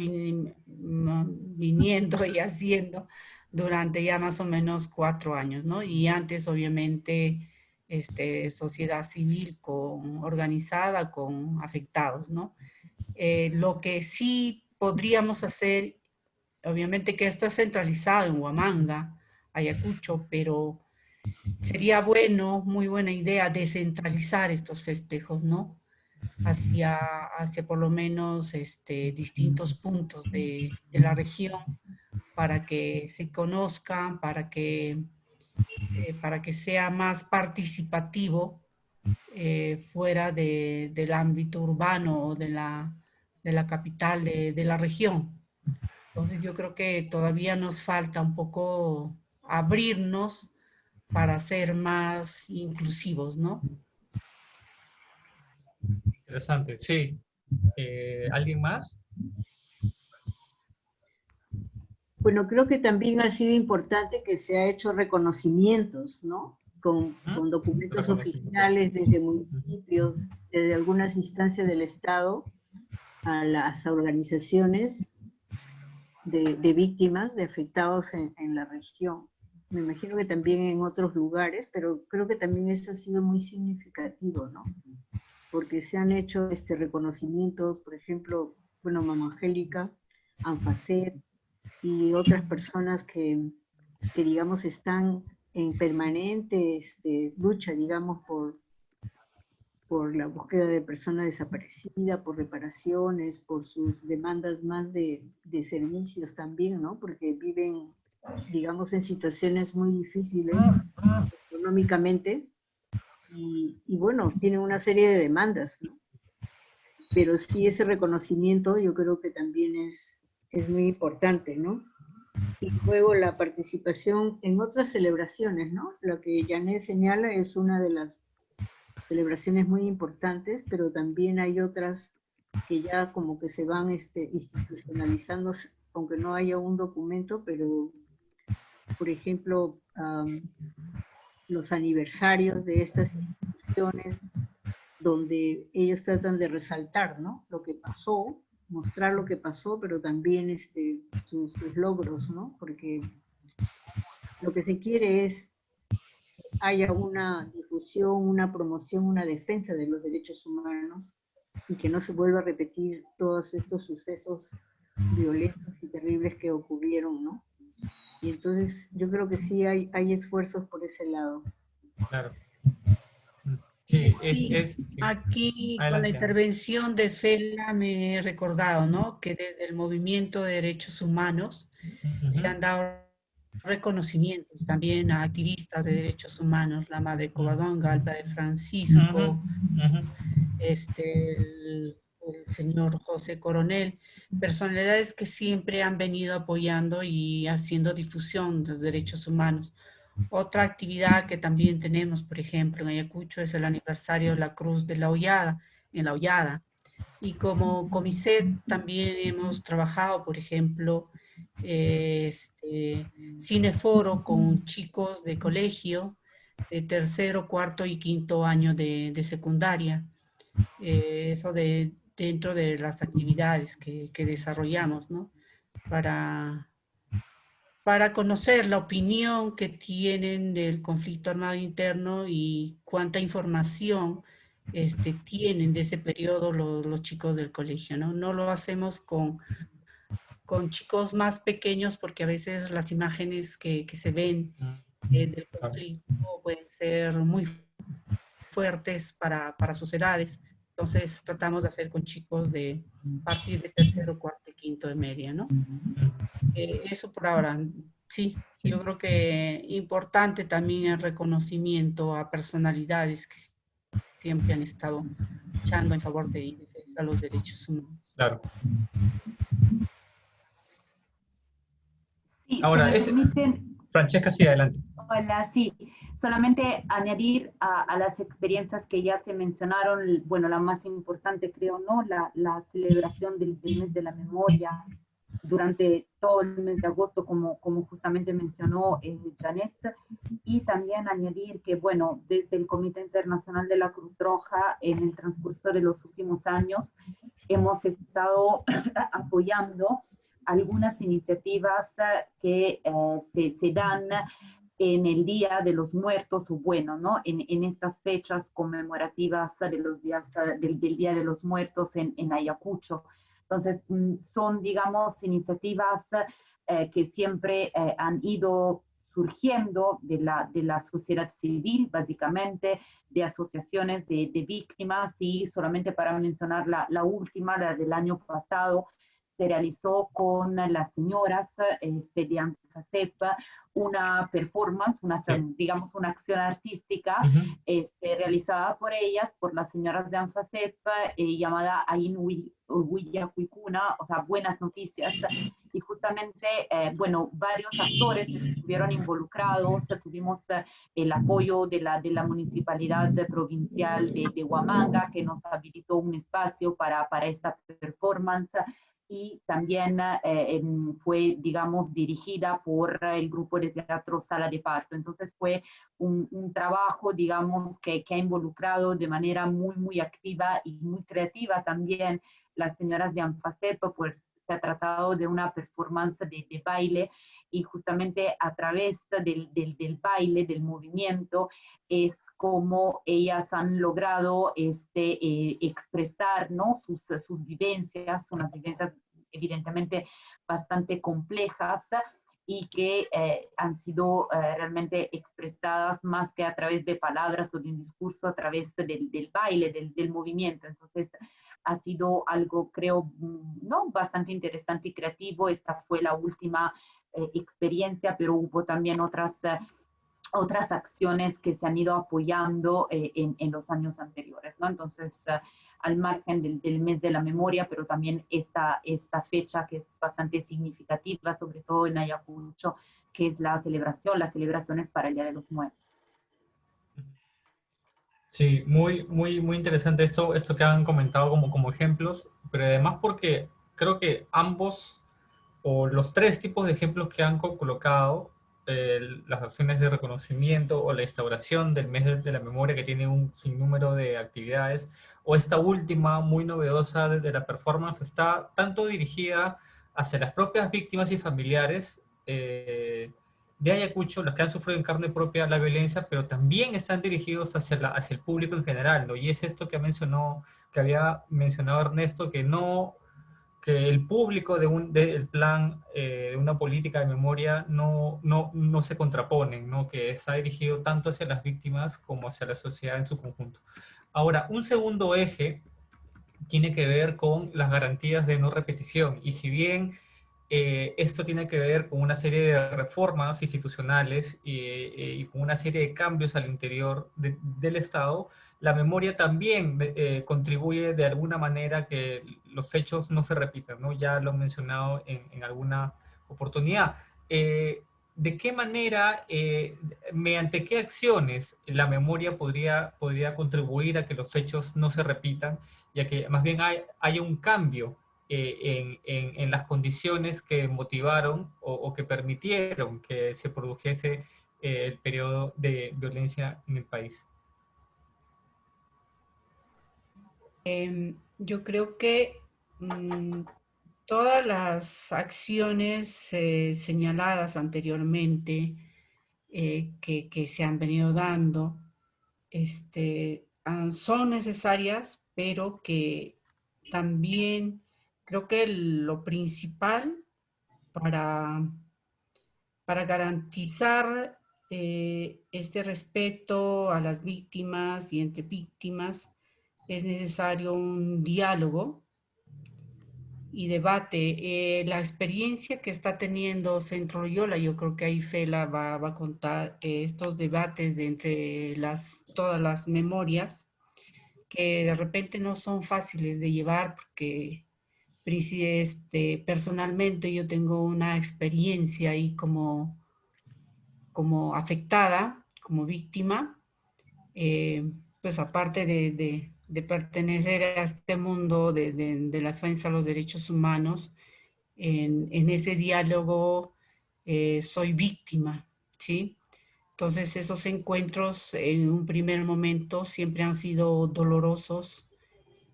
viniendo y haciendo durante ya más o menos 4 años, ¿no? Y antes, obviamente, sociedad civil organizada con afectados, ¿no? Lo que sí podríamos hacer, obviamente que esto es centralizado en Huamanga, Ayacucho, pero sería muy buena idea descentralizar estos festejos, ¿no? Hacia por lo menos distintos puntos de la región, para que se conozcan, para que sea más participativo fuera del ámbito urbano o de la capital de la región. Entonces yo creo que todavía nos falta un poco abrirnos para ser más inclusivos, ¿no? Interesante, sí. ¿Alguien más? Bueno, creo que también ha sido importante que se ha hecho reconocimientos, ¿no? Con documentos oficiales desde municipios, desde algunas instancias del Estado, a las organizaciones de víctimas, de afectados en la región. Me imagino que también en otros lugares, pero creo que también eso ha sido muy significativo, ¿no? Porque se han hecho reconocimientos, por ejemplo, bueno, Mama Angélica, ANFACEP y otras personas que digamos, están en permanente lucha, digamos, por la búsqueda de personas desaparecidas, por reparaciones, por sus demandas más de servicios también, ¿no? Porque viven, digamos, en situaciones muy difíciles económicamente y bueno, tienen una serie de demandas, ¿no? Pero sí, ese reconocimiento yo creo que también es muy importante, ¿no? Y luego la participación en otras celebraciones, ¿no? Lo que Janet señala es una de las celebraciones muy importantes, pero también hay otras que ya como que se van institucionalizando, aunque no haya un documento, pero, por ejemplo, los aniversarios de estas instituciones, donde ellos tratan de resaltar, ¿no? Lo que pasó, mostrar lo que pasó, pero también sus logros, ¿no? Porque lo que se quiere es que haya una difusión, una promoción, una defensa de los derechos humanos y que no se vuelva a repetir todos estos sucesos violentos y terribles que ocurrieron, ¿no? Y entonces yo creo que sí hay esfuerzos por ese lado. Claro. Sí, Sí, sí. aquí con la Adelante. intervención de Fela me he recordado, ¿no? Que desde el movimiento de derechos humanos se han dado reconocimientos también a activistas de derechos humanos, la Madre Covadonga, el Padre Francisco, el señor José Coronel, personalidades que siempre han venido apoyando y haciendo difusión de los derechos humanos. Otra actividad que también tenemos, por ejemplo, en Ayacucho es el aniversario de la Cruz de la Hollada, en la Hollada. Y como Comiset también hemos trabajado, por ejemplo, cineforo con chicos de colegio, de tercero, cuarto y quinto año de secundaria. Eso dentro de las actividades que desarrollamos, ¿no? Para conocer la opinión que tienen del conflicto armado interno y cuánta información tienen de ese periodo los chicos del colegio, ¿no? No lo hacemos con chicos más pequeños porque a veces las imágenes que se ven del conflicto pueden ser muy fuertes para sus edades. Entonces tratamos de hacer con chicos de partir de tercero, cuarto y quinto de media, ¿no? Eso por ahora. Sí, yo creo que importante también el reconocimiento a personalidades que siempre han estado luchando en favor de y defensa de los derechos humanos. Claro. Sí, Ahora, si me permiten, Francesca, sí, adelante. hola, sí, solamente añadir a las experiencias que ya se mencionaron, bueno, la más importante creo, ¿no? La celebración del mes de la memoria durante todo el mes de agosto, como justamente mencionó Janet, y también añadir que, bueno, desde el Comité Internacional de la Cruz Roja, en el transcurso de los últimos años, hemos estado apoyando algunas iniciativas que se dan en el Día de los Muertos, o bueno, ¿no? En estas fechas conmemorativas de los días, del Día de los Muertos en Ayacucho. Entonces, son, digamos, iniciativas que siempre han ido surgiendo de la sociedad civil, básicamente, de asociaciones de víctimas, y solamente para mencionar la última, la del año pasado, se realizó con las señoras de ANFACEP una performance, digamos una acción artística realizada por ellas, por las señoras de ANFACEP, llamada Ain Huillacuicuna, o sea, buenas noticias. Y justamente, bueno, varios actores estuvieron involucrados, tuvimos el apoyo de la Municipalidad Provincial de Huamanga, que nos habilitó un espacio para esta performance, y también fue, digamos, dirigida por el grupo de teatro Sala de Parto. Entonces fue un trabajo, digamos, que ha involucrado de manera muy activa y muy creativa también las señoras de ANFACEP, pues se ha tratado de una performance de baile, y justamente a través del baile, del movimiento, es como ellas han logrado expresar, ¿no? sus vivencias, unas vivencias evidentemente bastante complejas, y que han sido realmente expresadas más que a través de palabras o de un discurso, a través del baile, del movimiento. Entonces ha sido algo, creo, ¿no? bastante interesante y creativo. Esta fue la última experiencia, pero hubo también otras acciones que se han ido apoyando en los años anteriores, ¿no? Entonces, al margen del mes de la memoria, pero también esta fecha que es bastante significativa, sobre todo en Ayacucho, que es las celebraciones para el Día de los Muertos. Sí, muy interesante esto que han comentado como ejemplos, pero además porque creo que ambos, o los tres tipos de ejemplos que han colocado, las acciones de reconocimiento o la instauración del mes de la memoria, que tiene un sinnúmero de actividades, o esta última muy novedosa de la performance, está tanto dirigida hacia las propias víctimas y familiares de Ayacucho, los que han sufrido en carne propia la violencia, pero también están dirigidos hacia el público en general, ¿no? Y es esto que había mencionado Ernesto, que no que el público del plan, de una política de memoria, no se contraponen, ¿no? Que está dirigido tanto hacia las víctimas como hacia la sociedad en su conjunto. Ahora, un segundo eje tiene que ver con las garantías de no repetición. Y si bien esto tiene que ver con una serie de reformas institucionales y con una serie de cambios al interior del Estado, la memoria también contribuye de alguna manera a que los hechos no se repitan, ¿no? Ya lo he mencionado en alguna oportunidad. ¿De qué manera, mediante qué acciones la memoria podría contribuir a que los hechos no se repitan y a que más bien haya un cambio en las condiciones que motivaron o que permitieron que se produjese el periodo de violencia en el país? Yo creo que todas las acciones señaladas anteriormente que se han venido dando son necesarias, pero que también creo que lo principal para garantizar este respeto a las víctimas y entre víctimas es necesario un diálogo y debate. La experiencia que está teniendo Centro Loyola, yo creo que ahí Fela va a contar estos debates de entre todas las memorias, que de repente no son fáciles de llevar porque personalmente yo tengo una experiencia ahí como afectada, como víctima, pues aparte de pertenecer a este mundo de la defensa de los derechos humanos, en ese diálogo soy víctima, ¿sí? Entonces esos encuentros en un primer momento siempre han sido dolorosos,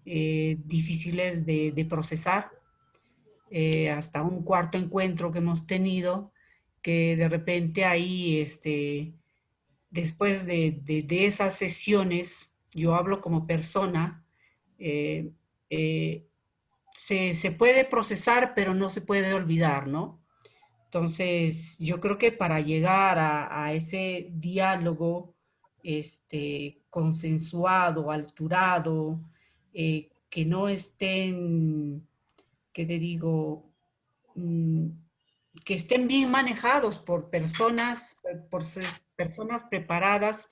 difíciles de procesar, hasta un cuarto encuentro que hemos tenido, que de repente ahí, después de esas sesiones, yo hablo como persona, eh, eh, se puede procesar, pero no se puede olvidar, ¿no? Entonces, yo creo que para llegar a ese diálogo consensuado, alturado, que no estén, ¿qué te digo? Que estén bien manejados por personas preparadas,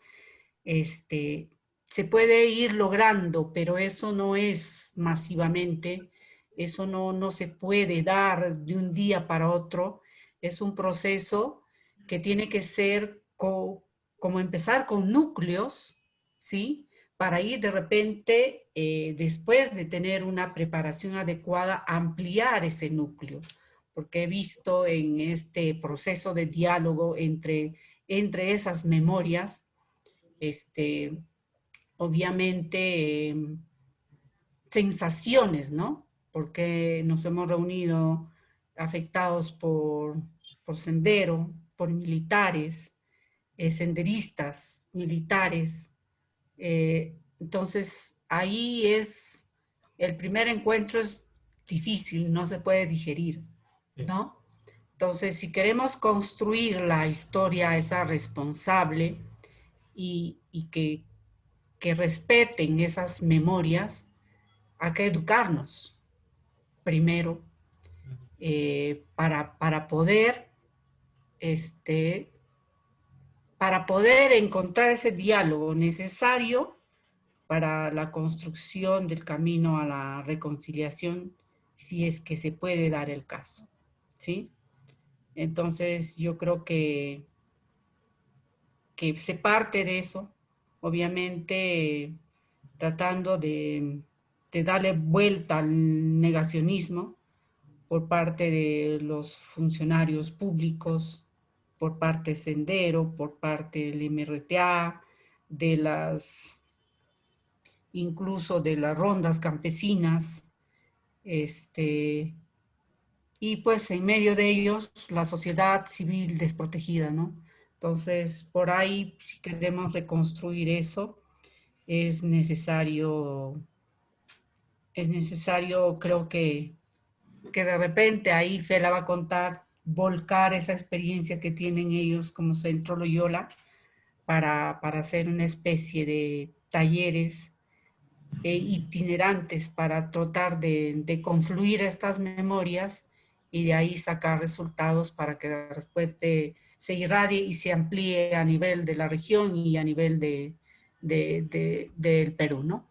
se puede ir logrando, pero eso no es masivamente, eso no se puede dar de un día para otro, es un proceso que tiene que ser como empezar con núcleos, ¿sí? Para ir de repente, después de tener una preparación adecuada, ampliar ese núcleo, porque he visto en este proceso de diálogo entre esas memorias, obviamente, sensaciones, ¿no? Porque nos hemos reunido afectados por Sendero, por militares, senderistas, militares. Entonces, ahí el primer encuentro es difícil, no se puede digerir, ¿no? Entonces, si queremos construir la historia esa responsable y que respeten esas memorias, hay que educarnos primero para poder encontrar ese diálogo necesario para la construcción del camino a la reconciliación, si es que se puede dar el caso, ¿sí? Entonces, yo creo que se parte de eso, obviamente tratando de darle vuelta al negacionismo por parte de los funcionarios públicos, por parte de Sendero, por parte del MRTA, incluso de las rondas campesinas, y pues en medio de ellos la sociedad civil desprotegida, ¿no? Entonces, por ahí, si queremos reconstruir eso, es necesario, creo que que de repente ahí Fela va a contar, volcar esa experiencia que tienen ellos como Centro Loyola para hacer una especie de talleres itinerantes para tratar de confluir estas memorias y de ahí sacar resultados para que de repente se irradie y se amplíe a nivel de la región y a nivel del Perú, ¿no?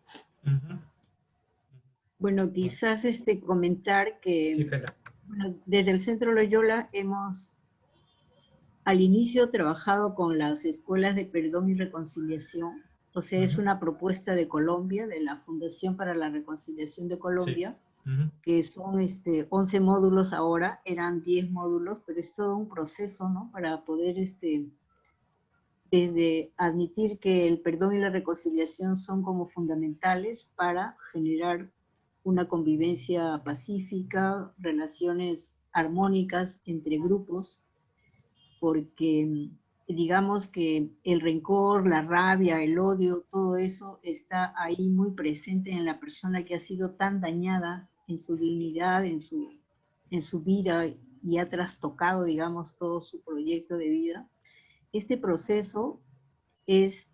Bueno, quizás comentar que Sí, Fela. bueno, desde el Centro Loyola hemos al inicio trabajado con las escuelas de perdón y reconciliación. O sea, es una propuesta de Colombia, de la Fundación para la Reconciliación de Colombia, Sí. que son 11 módulos ahora, eran 10 módulos, pero es todo un proceso, ¿no? Para poder desde admitir que el perdón y la reconciliación son como fundamentales para generar una convivencia pacífica, relaciones armónicas entre grupos, porque digamos que el rencor, la rabia, el odio, todo eso está ahí muy presente en la persona que ha sido tan dañada en su dignidad, en su vida y ha trastocado, digamos, todo su proyecto de vida. Este proceso es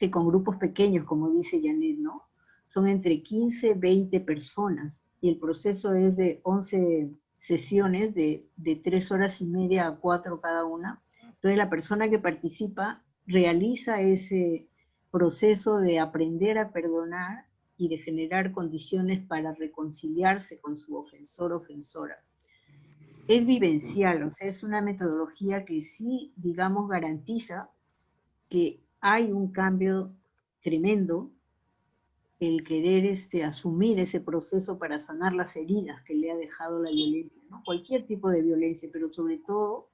con grupos pequeños, como dice Janet, ¿no? Son entre 15, 20 personas y el proceso es de 11 sesiones de 3 horas y media a 4 cada una. Entonces la persona que participa realiza ese proceso de aprender a perdonar y de generar condiciones para reconciliarse con su ofensor o ofensora. Es vivencial, o sea, es una metodología que sí, digamos, garantiza que hay un cambio tremendo, el querer asumir ese proceso para sanar las heridas que le ha dejado la violencia, ¿no? Cualquier tipo de violencia, pero sobre todo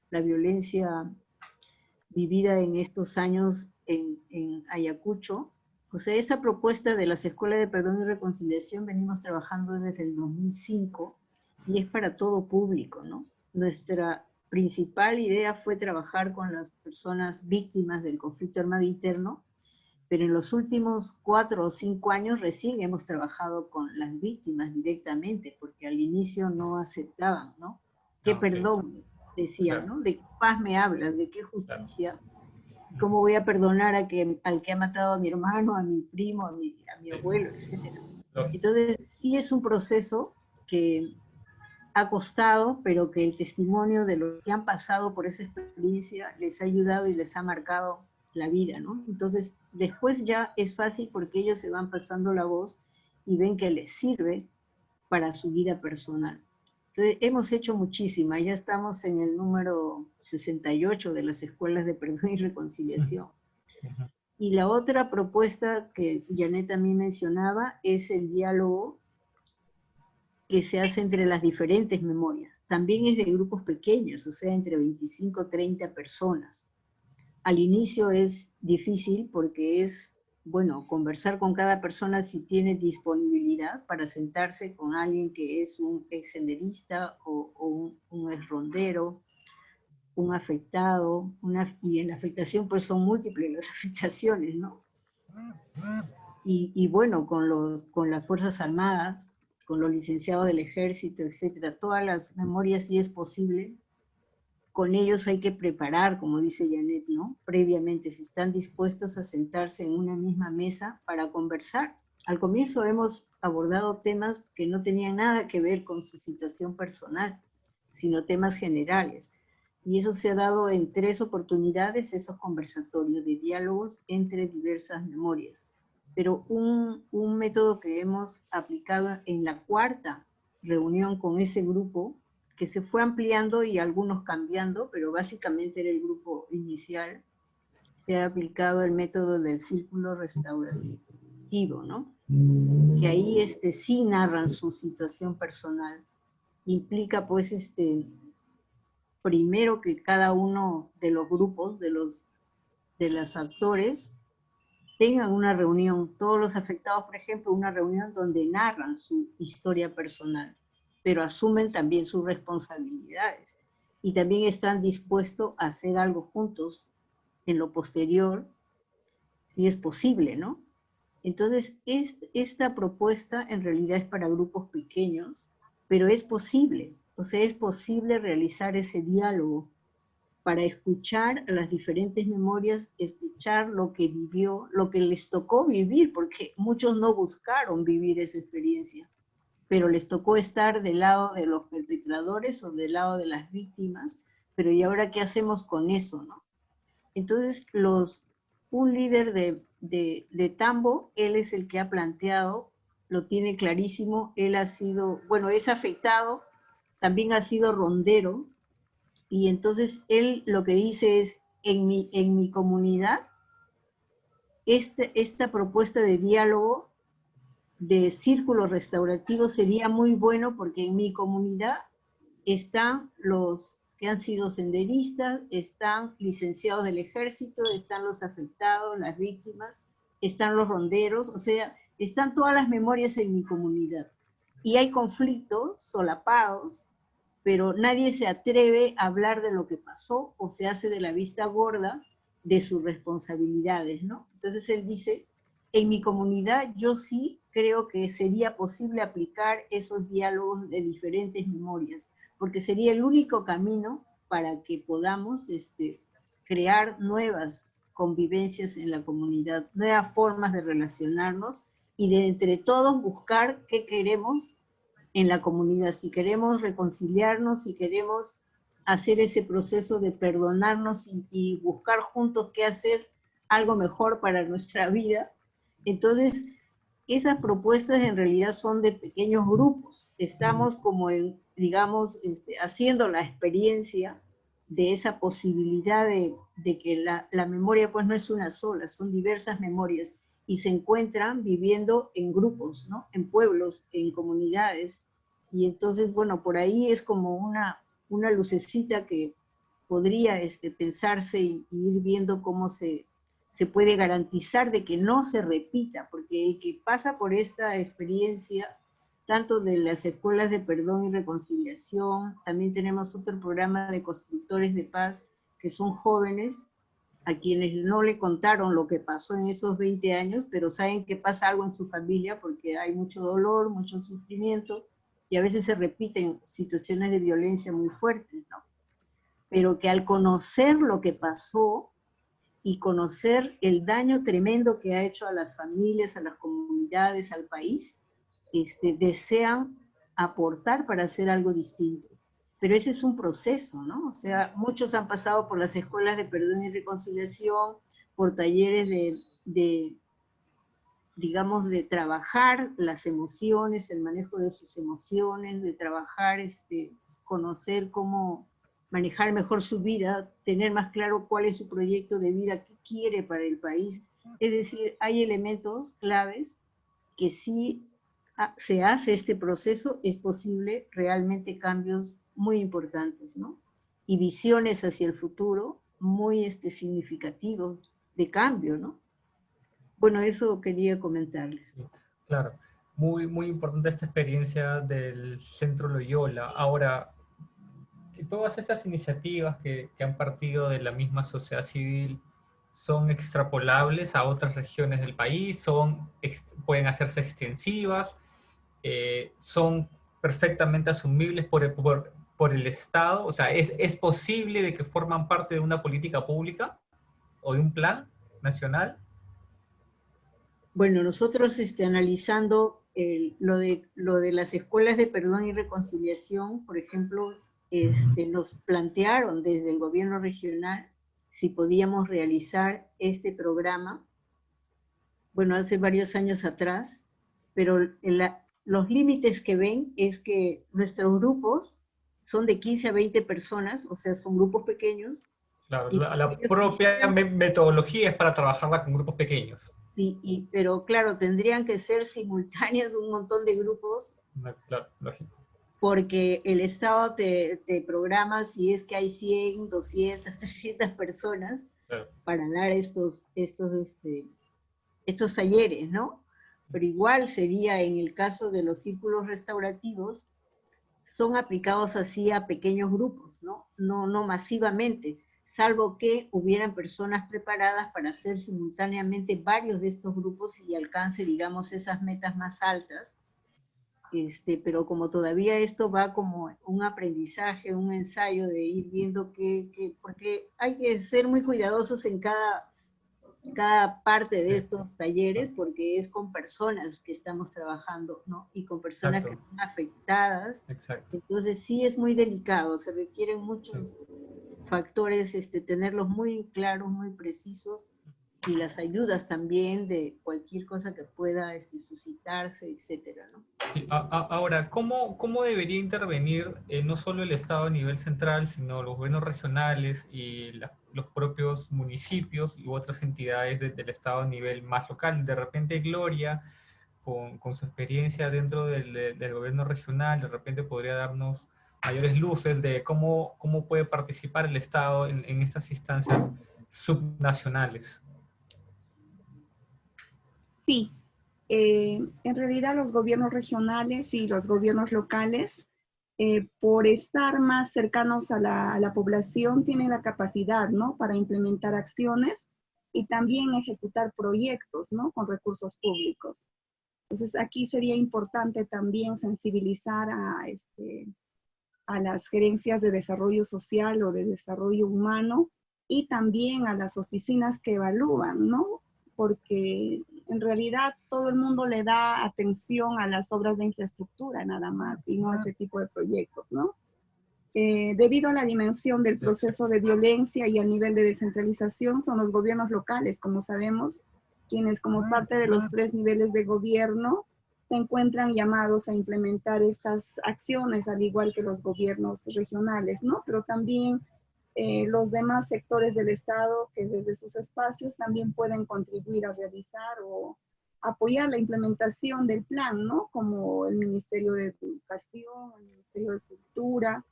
la violencia vivida en estos años en Ayacucho. O sea, esta propuesta de las escuelas de perdón y reconciliación venimos trabajando desde el 2005 y es para todo público, ¿no? Nuestra principal idea fue trabajar con las personas víctimas del conflicto armado interno, pero en los últimos 4 o 5 años recién hemos trabajado con las víctimas directamente, porque al inicio no aceptaban, ¿no? ¿Qué perdón? Decían, ¿no? ¿De qué paz me hablas? ¿De qué justicia? ¿Cómo voy a perdonar al que ha matado a mi hermano, a mi primo, a mi abuelo, etcétera? Entonces, sí es un proceso que ha costado, pero que el testimonio de los que han pasado por esa experiencia les ha ayudado y les ha marcado la vida, ¿no? Entonces, después ya es fácil porque ellos se van pasando la voz y ven que les sirve para su vida personal. Entonces, hemos hecho muchísimas, ya estamos en el número 68 de las escuelas de perdón y reconciliación. Y la otra propuesta que Janet también mencionaba es el diálogo que se hace entre las diferentes memorias. También es de grupos pequeños, o sea, entre 25 y 30 personas. Al inicio es difícil porque es, bueno, conversar con cada persona si tiene disponibilidad para sentarse con alguien que es un ex-senderista o un ex-rondero, un afectado, y en la afectación pues son múltiples las afectaciones, ¿no? Y bueno, con las Fuerzas Armadas, con los licenciados del Ejército, etcétera, todas las memorias sí es posible. Con ellos hay que preparar, como dice Janet, ¿no? Previamente, si están dispuestos a sentarse en una misma mesa para conversar. Al comienzo hemos abordado temas que no tenían nada que ver con su situación personal, sino temas generales. Y eso se ha dado en 3 oportunidades, esos conversatorios de diálogos entre diversas memorias. Pero un método que hemos aplicado en la 4ª reunión con ese grupo, que se fue ampliando y algunos cambiando, pero básicamente era el grupo inicial, se ha aplicado el método del círculo restaurativo, ¿no? Que ahí sí narran su situación personal. Implica pues primero que cada uno de los grupos, de los actores, tengan una reunión, todos los afectados, por ejemplo, una reunión donde narran su historia personal, pero asumen también sus responsabilidades y también están dispuestos a hacer algo juntos en lo posterior, si es posible, ¿no? Entonces, esta propuesta en realidad es para grupos pequeños pero es posible, o sea, es posible realizar ese diálogo para escuchar las diferentes memorias, escuchar lo que vivió, lo que les tocó vivir, porque muchos no buscaron vivir esa experiencia, pero les tocó estar del lado de los perpetradores o del lado de las víctimas, pero ¿y ahora qué hacemos con eso, no? Entonces, un líder de Tambo, él es el que ha planteado, lo tiene clarísimo, él ha sido, bueno, es afectado, también ha sido rondero, y entonces él lo que dice es, en mi comunidad, esta propuesta de diálogo, de círculo restaurativo sería muy bueno porque en mi comunidad están los que han sido senderistas, están licenciados del ejército, están los afectados, las víctimas, están los ronderos, o sea, están todas las memorias en mi comunidad. Y hay conflictos solapados, pero nadie se atreve a hablar de lo que pasó o se hace de la vista gorda de sus responsabilidades, ¿no? Entonces él dice, en mi comunidad yo sí creo que sería posible aplicar esos diálogos de diferentes memorias, porque sería el único camino para que podamos crear nuevas convivencias en la comunidad, nuevas formas de relacionarnos y de entre todos buscar qué queremos en la comunidad, si queremos reconciliarnos, si queremos hacer ese proceso de perdonarnos y buscar juntos qué hacer algo mejor para nuestra vida. Entonces, esas propuestas en realidad son de pequeños grupos. Estamos como digamos, haciendo la experiencia de esa posibilidad de que la memoria pues no es una sola, son diversas memorias y se encuentran viviendo en grupos, ¿no? En pueblos, en comunidades. Y entonces, bueno, por ahí es como una lucecita que podría pensarse y ir viendo cómo se puede garantizar de que no se repita, porque el que pasa por esta experiencia, tanto de las escuelas de perdón y reconciliación, también tenemos otro programa de constructores de paz, que son jóvenes, a quienes no le contaron lo que pasó en esos 20 años, pero saben que pasa algo en su familia, porque hay mucho dolor, mucho sufrimiento, y a veces se repiten situaciones de violencia muy fuertes, ¿no? Pero que al conocer lo que pasó, y conocer el daño tremendo que ha hecho a las familias, a las comunidades, al país, desean aportar para hacer algo distinto. Pero ese es un proceso, ¿no? O sea, muchos han pasado por las escuelas de perdón y reconciliación, por talleres digamos, de trabajar las emociones, el manejo de sus emociones, de trabajar, conocer cómo manejar mejor su vida, tener más claro cuál es su proyecto de vida, qué quiere para el país. Es decir, hay elementos claves que si se hace este proceso, es posible realmente cambios muy importantes, ¿no? Y visiones hacia el futuro muy significativos de cambio, ¿no? Bueno, eso quería comentarles. Sí, claro, muy, muy importante esta experiencia del Centro Loyola. Ahora, que todas estas iniciativas que han partido de la misma sociedad civil son extrapolables a otras regiones del país, pueden hacerse extensivas, son perfectamente asumibles por el Estado. O sea, ¿es posible de que forman parte de una política pública o de un plan nacional? Bueno, nosotros analizando lo de las escuelas de perdón y reconciliación, por ejemplo, nos plantearon desde el gobierno regional si podíamos realizar este programa, bueno, hace varios años atrás, pero los límites que ven es que nuestros grupos son de 15 a 20 personas, o sea, son grupos pequeños. Claro, la propia metodología es para trabajarla con grupos pequeños. Pero claro, tendrían que ser simultáneos un montón de grupos. Claro, lógico. Porque el Estado te programa si es que hay 100, 200, 300 personas, claro, para dar estos talleres, ¿no? Pero igual sería en el caso de los círculos restaurativos, son aplicados así a pequeños grupos, ¿no? No masivamente, salvo que hubieran personas preparadas para hacer simultáneamente varios de estos grupos y alcance, digamos, esas metas más altas, pero como todavía esto va como un aprendizaje, un ensayo de ir viendo porque hay que ser muy cuidadosos en cada parte de estos talleres, porque es con personas que estamos trabajando, ¿no? Y con personas que están afectadas. Exacto. Entonces sí es muy delicado, se requieren muchos factores, tenerlos muy claros, muy precisos, y las ayudas también de cualquier cosa que pueda suscitarse, etcétera, ¿no? Sí, ahora, ¿cómo debería intervenir no solo el Estado a nivel central, sino los gobiernos regionales y los propios municipios y otras entidades del Estado a nivel más local? De repente Gloria, con su experiencia dentro del gobierno regional, de repente podría darnos mayores luces de cómo puede participar el Estado en estas instancias subnacionales. Sí, en realidad los gobiernos regionales y los gobiernos locales, por estar más cercanos a la población, tienen la capacidad, ¿no?, para implementar acciones y también ejecutar proyectos, ¿no?, con recursos públicos. Entonces aquí sería importante también sensibilizar a las gerencias de desarrollo social o de desarrollo humano y también a las oficinas que evalúan, ¿no? Porque en realidad todo el mundo le da atención a las obras de infraestructura nada más y no a ese tipo de proyectos, ¿no? Debido a la dimensión del proceso de violencia y al nivel de descentralización, son los gobiernos locales, como sabemos, quienes como parte de los 3 niveles de gobierno se encuentran llamados a implementar estas acciones, al igual que los gobiernos regionales, ¿no? Pero también los demás sectores del Estado que desde sus espacios también pueden contribuir a realizar o apoyar la implementación del plan, ¿no? Como el Ministerio de Educación, el Ministerio de Cultura,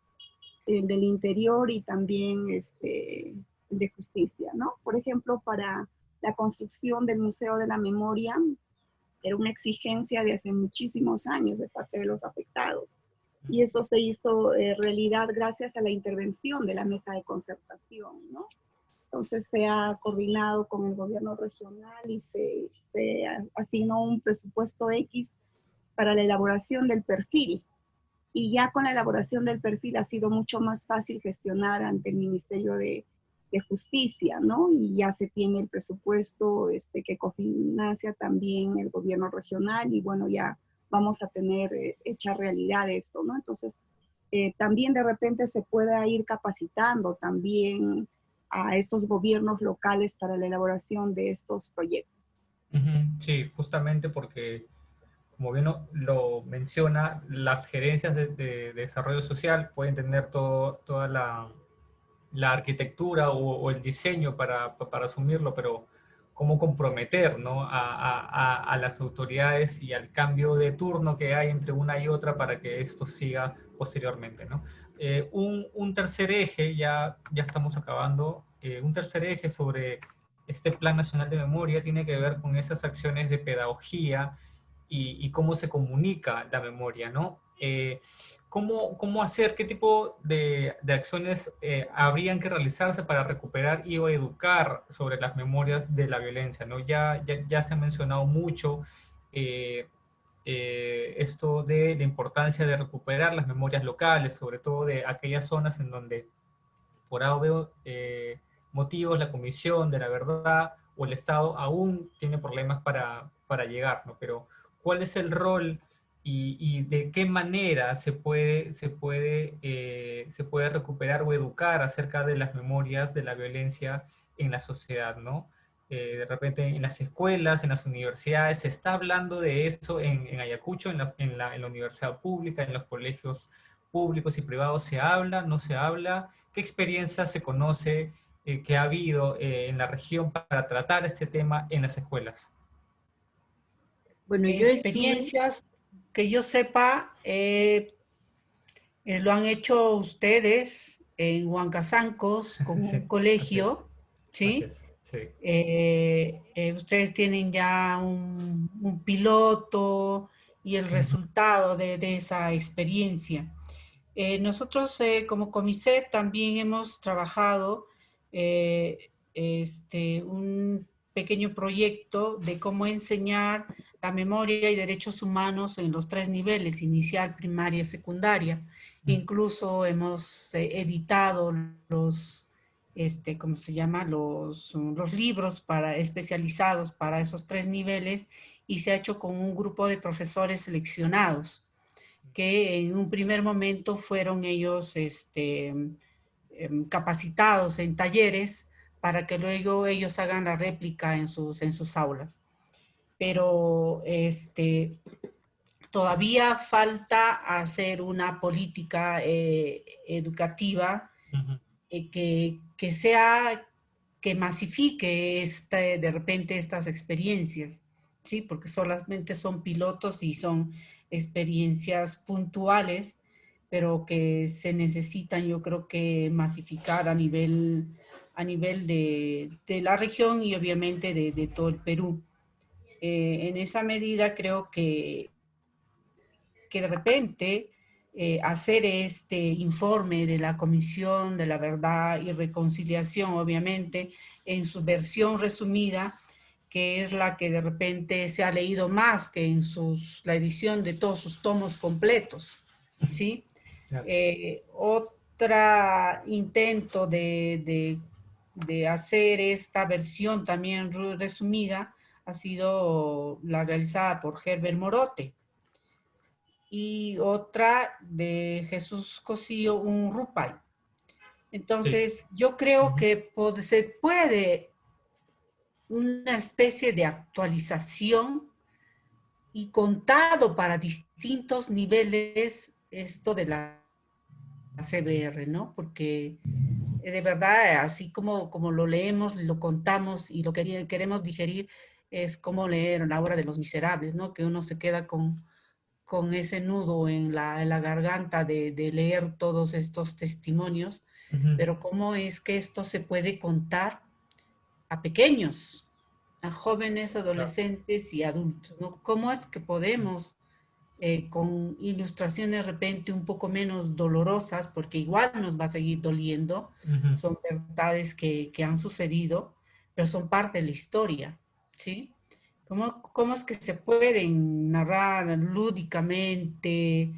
el del Interior y también el de Justicia, ¿no? Por ejemplo, para la construcción del Museo de la Memoria, era una exigencia de hace muchísimos años de parte de los afectados. Y esto se hizo realidad gracias a la intervención de la mesa de concertación, ¿no? Entonces se ha coordinado con el gobierno regional y se asignó un presupuesto X para la elaboración del perfil. Y ya con la elaboración del perfil ha sido mucho más fácil gestionar ante el Ministerio de Justicia, ¿no? Y ya se tiene el presupuesto que cofinancia también el gobierno regional y bueno, ya vamos a tener hecha realidad esto, ¿no? Entonces, también de repente se pueda ir capacitando también a estos gobiernos locales para la elaboración de estos proyectos. Sí, justamente porque, como bien lo menciona, las gerencias de desarrollo social pueden tener toda la arquitectura o el diseño para asumirlo, pero cómo comprometer, ¿no?, a las autoridades y al cambio de turno que hay entre una y otra para que esto siga posteriormente, ¿no? Un tercer eje, ya estamos acabando, un tercer eje sobre este Plan Nacional de Memoria tiene que ver con esas acciones de pedagogía y cómo se comunica la memoria, ¿no? ¿Cómo hacer, qué tipo de acciones habrían que realizarse para recuperar y o educar sobre las memorias de la violencia, ¿no? Ya se ha mencionado mucho esto de la importancia de recuperar las memorias locales, sobre todo de aquellas zonas en donde por obvios motivos la Comisión de la Verdad o el Estado aún tiene problemas para llegar, ¿no? Pero ¿cuál es el rol y de qué manera se puede recuperar o educar acerca de las memorias de la violencia en la sociedad, ¿no? De repente en las escuelas, en las universidades, se está hablando de eso en Ayacucho, en la universidad pública, en los colegios públicos y privados, ¿se habla, no se habla? ¿Qué experiencia se conoce que ha habido en la región para tratar este tema en las escuelas? Bueno, yo experiencias que yo sepa, lo han hecho ustedes en Huancazancos con Sí, un colegio, ¿sí? Sí. Ustedes tienen ya un piloto y el resultado de esa experiencia. Nosotros como Comiset también hemos trabajado un pequeño proyecto de cómo enseñar la memoria y derechos humanos en los 3 niveles, inicial, primaria, secundaria. Incluso hemos editado los, ¿cómo se llama? Los libros especializados para esos 3 niveles, y se ha hecho con un grupo de profesores seleccionados, que en un primer momento fueron ellos capacitados en talleres para que luego ellos hagan la réplica en sus aulas. Pero todavía falta hacer una política educativa que masifique de repente estas experiencias, ¿sí? Porque solamente son pilotos y son experiencias puntuales, pero que se necesitan, yo creo que masificar a nivel de la región y obviamente de todo el Perú. En esa medida creo que de repente hacer este informe de la Comisión de la Verdad y Reconciliación, obviamente, en su versión resumida, que es la que de repente se ha leído más que en la edición de todos sus tomos completos, ¿sí? Otro intento de hacer esta versión también resumida ha sido la realizada por Herbert Morote, y otra de Jesús Cosío, un Rupay. Entonces, yo creo que se puede una especie de actualización y contado para distintos niveles esto de la CBR, ¿no? Porque de verdad, así como lo leemos, lo contamos y lo queremos digerir, es como leer La Hora de los Miserables, ¿no? Que uno se queda con ese nudo en la garganta de leer todos estos testimonios, pero cómo es que esto se puede contar a pequeños, a jóvenes, adolescentes y adultos, ¿no? ¿Cómo es que podemos, con ilustraciones de repente un poco menos dolorosas, porque igual nos va a seguir doliendo, son verdades que han sucedido, pero son parte de la historia, ¿sí? ¿Cómo es que se pueden narrar lúdicamente,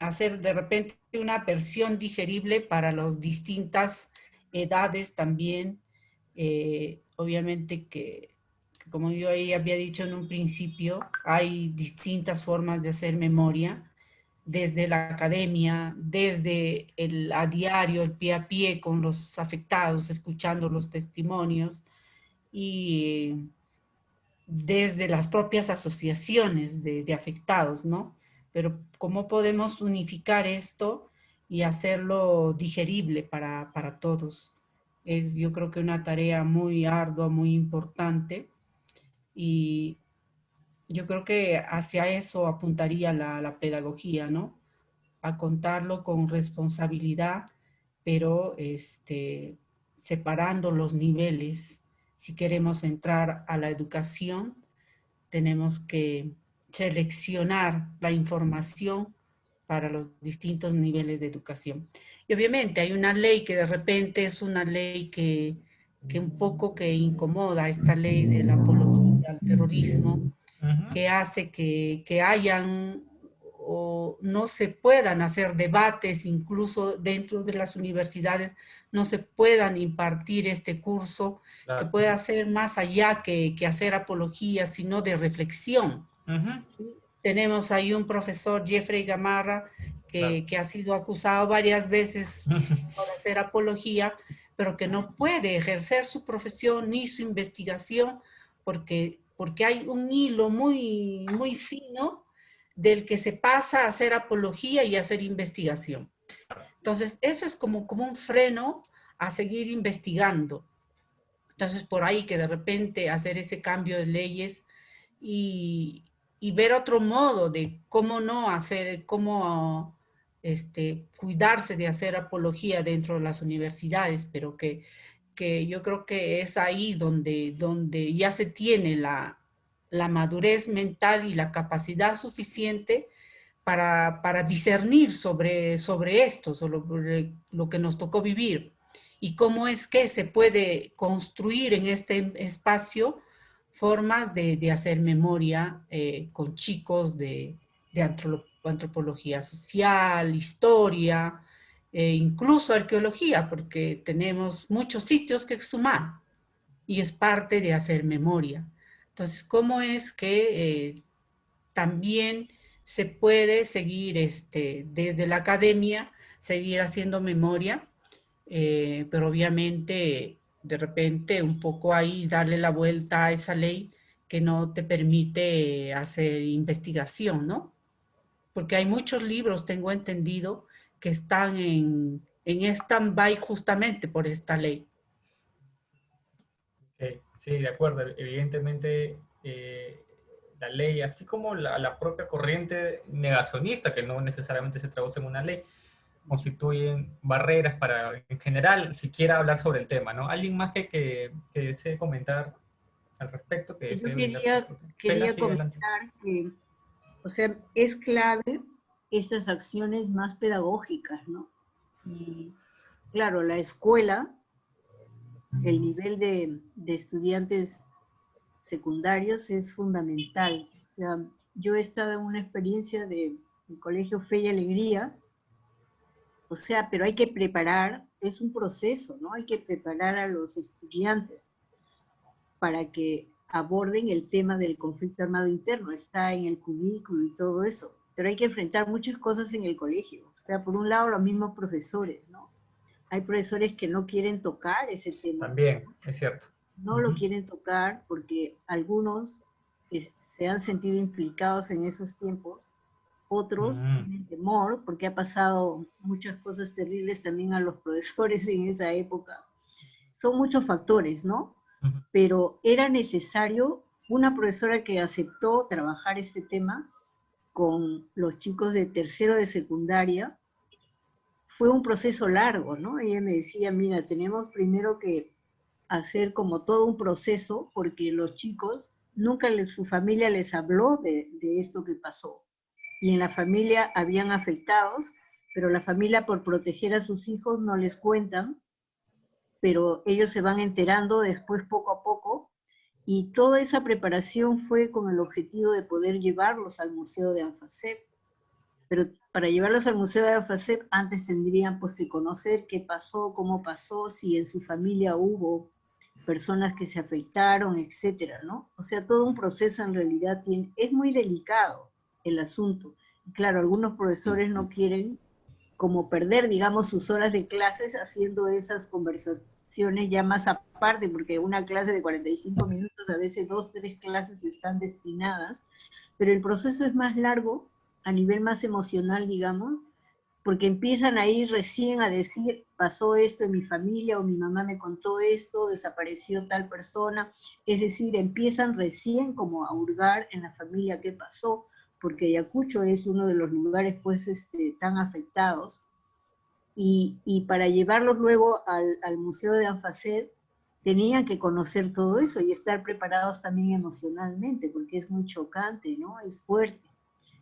hacer de repente una versión digerible para las distintas edades también? Obviamente que como yo ahí había dicho en un principio, hay distintas formas de hacer memoria, desde la academia, desde a diario, el pie a pie con los afectados, escuchando los testimonios, y desde las propias asociaciones de afectados, ¿no? Pero ¿cómo podemos unificar esto y hacerlo digerible para todos? Es, yo creo que una tarea muy ardua, muy importante, y yo creo que hacia eso apuntaría la pedagogía, ¿no? A contarlo con responsabilidad, pero separando los niveles. Si queremos entrar a la educación, tenemos que seleccionar la información para los distintos niveles de educación. Y obviamente hay una ley que de repente es una ley que un poco que incomoda, esta ley de la apología al terrorismo, que hace que hayan o no se puedan hacer debates, incluso dentro de las universidades, no se puedan impartir este curso, que pueda ser más allá que hacer apología, sino de reflexión. ¿Sí? Tenemos ahí un profesor, Jeffrey Gamarra, que ha sido acusado varias veces por hacer apología, pero que no puede ejercer su profesión ni su investigación porque hay un hilo muy, muy fino del que se pasa a hacer apología y a hacer investigación. Entonces, eso es como un freno a seguir investigando. Entonces, por ahí que de repente hacer ese cambio de leyes y ver otro modo de cómo no hacer, cómo cuidarse de hacer apología dentro de las universidades, pero que yo creo que es ahí donde ya se tiene la madurez mental y la capacidad suficiente para discernir sobre esto, sobre lo que nos tocó vivir y cómo es que se puede construir en este espacio formas de hacer memoria con chicos de antropología social, historia, incluso arqueología, porque tenemos muchos sitios que exhumar y es parte de hacer memoria. Entonces, ¿cómo es que también se puede seguir desde la academia, seguir haciendo memoria, pero obviamente de repente un poco ahí darle la vuelta a esa ley que no te permite hacer investigación, ¿no? Porque hay muchos libros, tengo entendido, que están en stand-by justamente por esta ley. Okay. Sí, de acuerdo. Evidentemente, la ley, así como la propia corriente negacionista, que no necesariamente se traduce en una ley, constituyen barreras para, en general, siquiera hablar sobre el tema, ¿no? ¿Alguien más que desee comentar al respecto? Que Yo desee brindar su quería sí, adelante. comentar que, o sea, es clave estas acciones más pedagógicas, ¿no? Y claro, la escuela, el nivel de estudiantes secundarios es fundamental. O sea, yo he estado en una experiencia del Colegio Fe y Alegría, o sea, pero hay que preparar, es un proceso, ¿no? Hay que preparar a los estudiantes para que aborden el tema del conflicto armado interno, está en el currículo y todo eso, pero hay que enfrentar muchas cosas en el colegio. O sea, por un lado, los mismos profesores, ¿no? Hay profesores que no quieren tocar ese tema. También, es cierto. No lo quieren tocar porque algunos se han sentido implicados en esos tiempos, otros tienen temor porque ha pasado muchas cosas terribles también a los profesores en esa época. Son muchos factores, ¿no? Pero era necesario una profesora que aceptó trabajar este tema con los chicos de tercero de secundaria. Fue un proceso largo, ¿no? Ella me decía, mira, tenemos primero que hacer como todo un proceso, porque los chicos, nunca su familia les habló de esto que pasó. Y en la familia habían afectados, pero la familia por proteger a sus hijos no les cuentan, pero ellos se van enterando después poco a poco, y toda esa preparación fue con el objetivo de poder llevarlos al Museo de ANFACEP. Pero para llevarlos al Museo de ANFACEP antes tendrían pues que conocer qué pasó, cómo pasó, si en su familia hubo personas que se afectaron, etcétera, ¿no? O sea, todo un proceso en realidad es muy delicado el asunto. Claro, algunos profesores no quieren como perder, digamos, sus horas de clases haciendo esas conversaciones ya más aparte, porque una clase de 45 minutos, a veces 2, 3 clases están destinadas, pero el proceso es más largo, a nivel más emocional, digamos, porque empiezan ahí recién a decir, pasó esto en mi familia, o mi mamá me contó esto, desapareció tal persona, es decir, empiezan recién como a hurgar en la familia qué pasó, porque Ayacucho es uno de los lugares pues tan afectados, y para llevarlos luego al Museo de ANFACEP, tenían que conocer todo eso y estar preparados también emocionalmente, porque es muy chocante, ¿no? Es fuerte.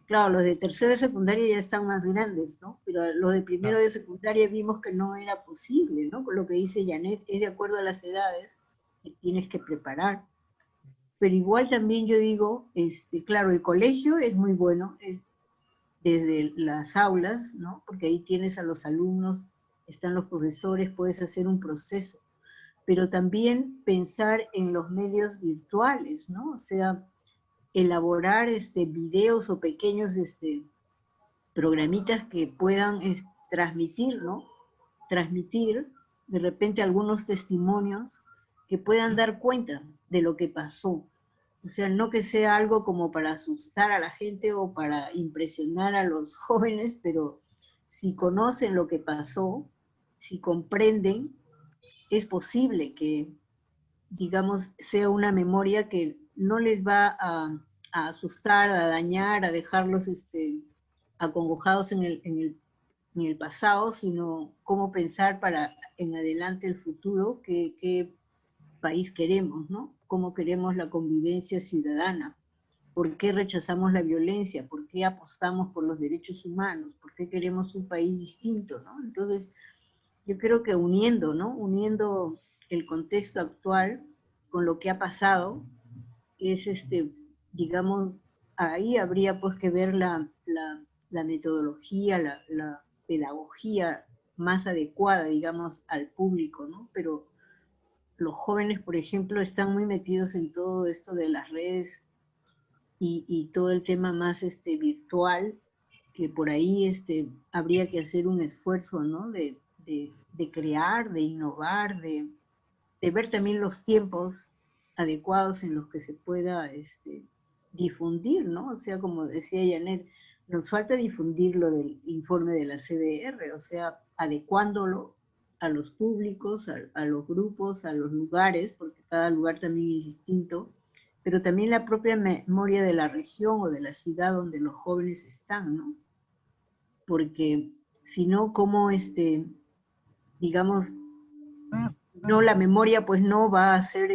Claro, los de tercero de secundaria ya están más grandes, ¿no? Pero los de primero de secundaria vimos que no era posible, ¿no? Con lo que dice Janet, es de acuerdo a las edades que tienes que preparar. Pero igual también yo digo, claro, el colegio es muy bueno, desde las aulas, ¿no? Porque ahí tienes a los alumnos, están los profesores, puedes hacer un proceso. Pero también pensar en los medios virtuales, ¿no? O sea, elaborar videos o pequeños programitas que puedan transmitir, ¿no? Transmitir de repente algunos testimonios que puedan dar cuenta de lo que pasó. O sea, no que sea algo como para asustar a la gente o para impresionar a los jóvenes, pero si conocen lo que pasó, si comprenden, es posible que, digamos, sea una memoria que no les va a asustar, a dañar, a dejarlos acongojados en el pasado, sino cómo pensar para en adelante el futuro, qué país queremos, ¿no? Cómo queremos la convivencia ciudadana, por qué rechazamos la violencia, por qué apostamos por los derechos humanos, por qué queremos un país distinto, ¿no? Entonces, yo creo que uniendo, ¿no? Uniendo el contexto actual con lo que ha pasado, es, digamos, ahí habría pues que ver la metodología, la pedagogía más adecuada, digamos, al público, ¿no? Pero los jóvenes, por ejemplo, están muy metidos en todo esto de las redes y todo el tema más virtual, que por ahí habría que hacer un esfuerzo, ¿no? De crear, de innovar, de ver también los tiempos adecuados en los que se pueda difundir, ¿no? O sea, como decía Janet, nos falta difundir lo del informe de la CDR, o sea, adecuándolo a los públicos, a los grupos, a los lugares, porque cada lugar también es distinto, pero también la propia memoria de la región o de la ciudad donde los jóvenes están, ¿no? Porque si no, ¿cómo digamos, no, la memoria pues no va a ser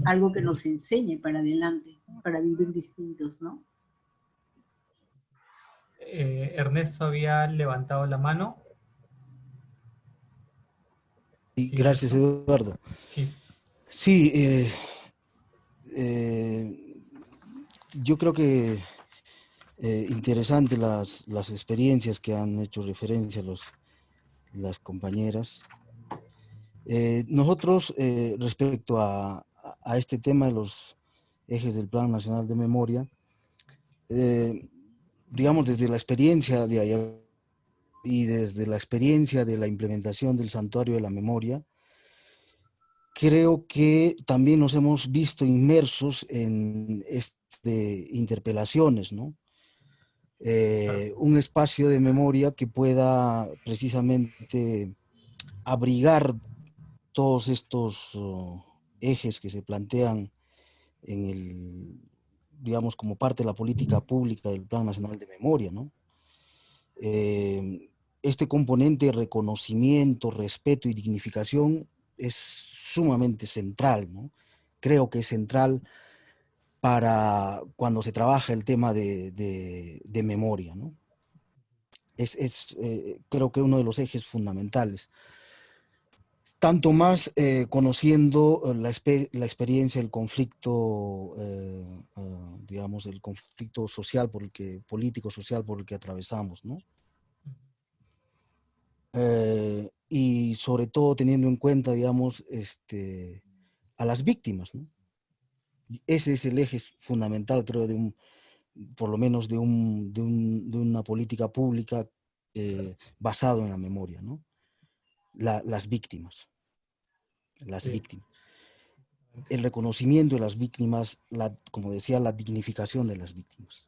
algo que nos enseñe para adelante, para vivir distintos, ¿no? Ernesto había levantado la mano. Sí, gracias, Eduardo. Sí. Sí, yo creo que interesante las experiencias que han hecho referencia las compañeras. Nosotros, respecto a este tema de los ejes del Plan Nacional de Memoria, digamos, desde la experiencia de allá y desde la experiencia de la implementación del Santuario de la Memoria, creo que también nos hemos visto inmersos en interpelaciones, ¿no? Un espacio de memoria que pueda precisamente abrigar todos estos ejes que se plantean digamos, como parte de la política pública del Plan Nacional de Memoria, ¿no? Este componente de reconocimiento, respeto y dignificación es sumamente central, ¿no? Creo que es central para cuando se trabaja el tema de memoria, ¿no? Creo que uno de los ejes fundamentales. Tanto más conociendo la experiencia del conflicto, digamos, el conflicto social político-social por el que atravesamos, ¿no? Y sobre todo teniendo en cuenta, digamos, a las víctimas, ¿no? Ese es el eje fundamental, creo, por lo menos de una política pública basado en la memoria, ¿no? Las víctimas. Las víctimas. El reconocimiento de las víctimas, como decía, la dignificación de las víctimas.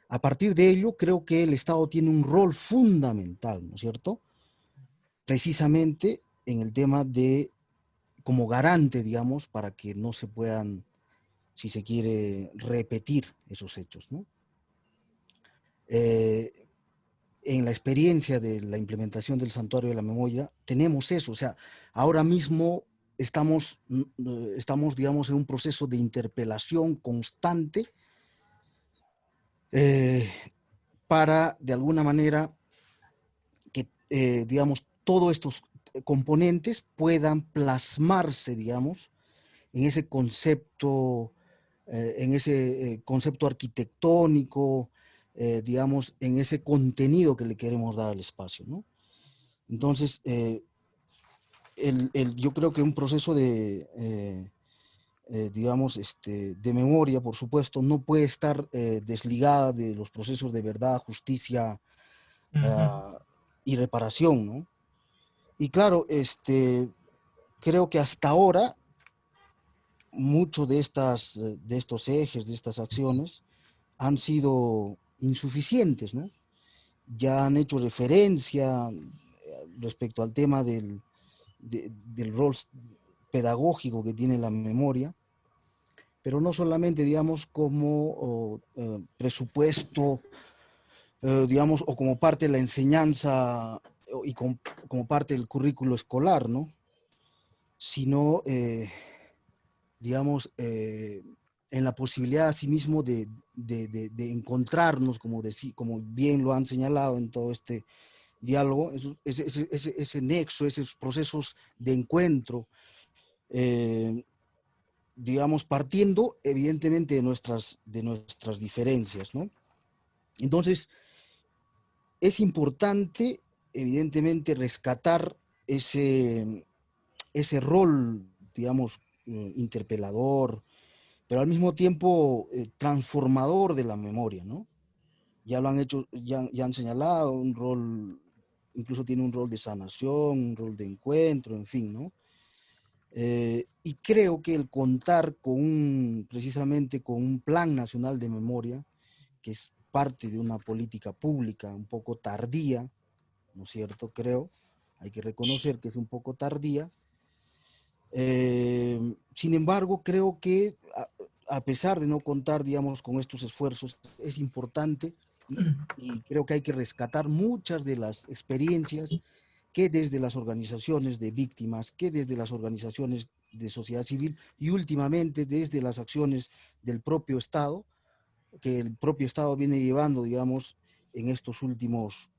A partir de ello, creo que el Estado tiene un rol fundamental, ¿no es cierto? Precisamente en el tema como garante, digamos, para que no se puedan, si se quiere, repetir esos hechos, ¿no? En la experiencia de la implementación del Santuario de la Memoria, tenemos eso, o sea, ahora mismo estamos, digamos, en un proceso de interpelación constante para, de alguna manera, que, digamos, todos estos componentes puedan plasmarse, digamos, en ese concepto arquitectónico, digamos, en ese contenido que le queremos dar al espacio, ¿no? Entonces, yo creo que un proceso digamos, de memoria, por supuesto, no puede estar desligada de los procesos de verdad, justicia y reparación, ¿no? Y claro, creo que hasta ahora muchos de estos ejes, de estas acciones, han sido insuficientes, ¿no? Ya han hecho referencia respecto al tema del rol pedagógico que tiene la memoria, pero no solamente, digamos, como presupuesto, digamos, o como parte de la enseñanza y como parte del currículo escolar, ¿no? Sino, digamos, en la posibilidad asimismo de encontrarnos, como bien lo han señalado en todo este diálogo, ese nexo, esos procesos de encuentro, digamos, partiendo evidentemente de nuestras diferencias, ¿no? Entonces, es importante, evidentemente, rescatar ese rol, digamos, interpelador, pero al mismo tiempo transformador de la memoria, ¿no? Ya lo han hecho, ya han señalado un rol, incluso tiene un rol de sanación, un rol de encuentro, en fin, ¿no? Y creo que el contar precisamente con un Plan Nacional de Memoria, que es parte de una política pública un poco tardía, ¿no es cierto? Creo, hay que reconocer que es un poco tardía. Sin embargo, creo que a pesar de no contar, digamos, con estos esfuerzos, es importante y creo que hay que rescatar muchas de las experiencias que desde las organizaciones de víctimas, que desde las organizaciones de sociedad civil y últimamente desde las acciones del propio Estado, que el propio Estado viene llevando, digamos, en estos últimos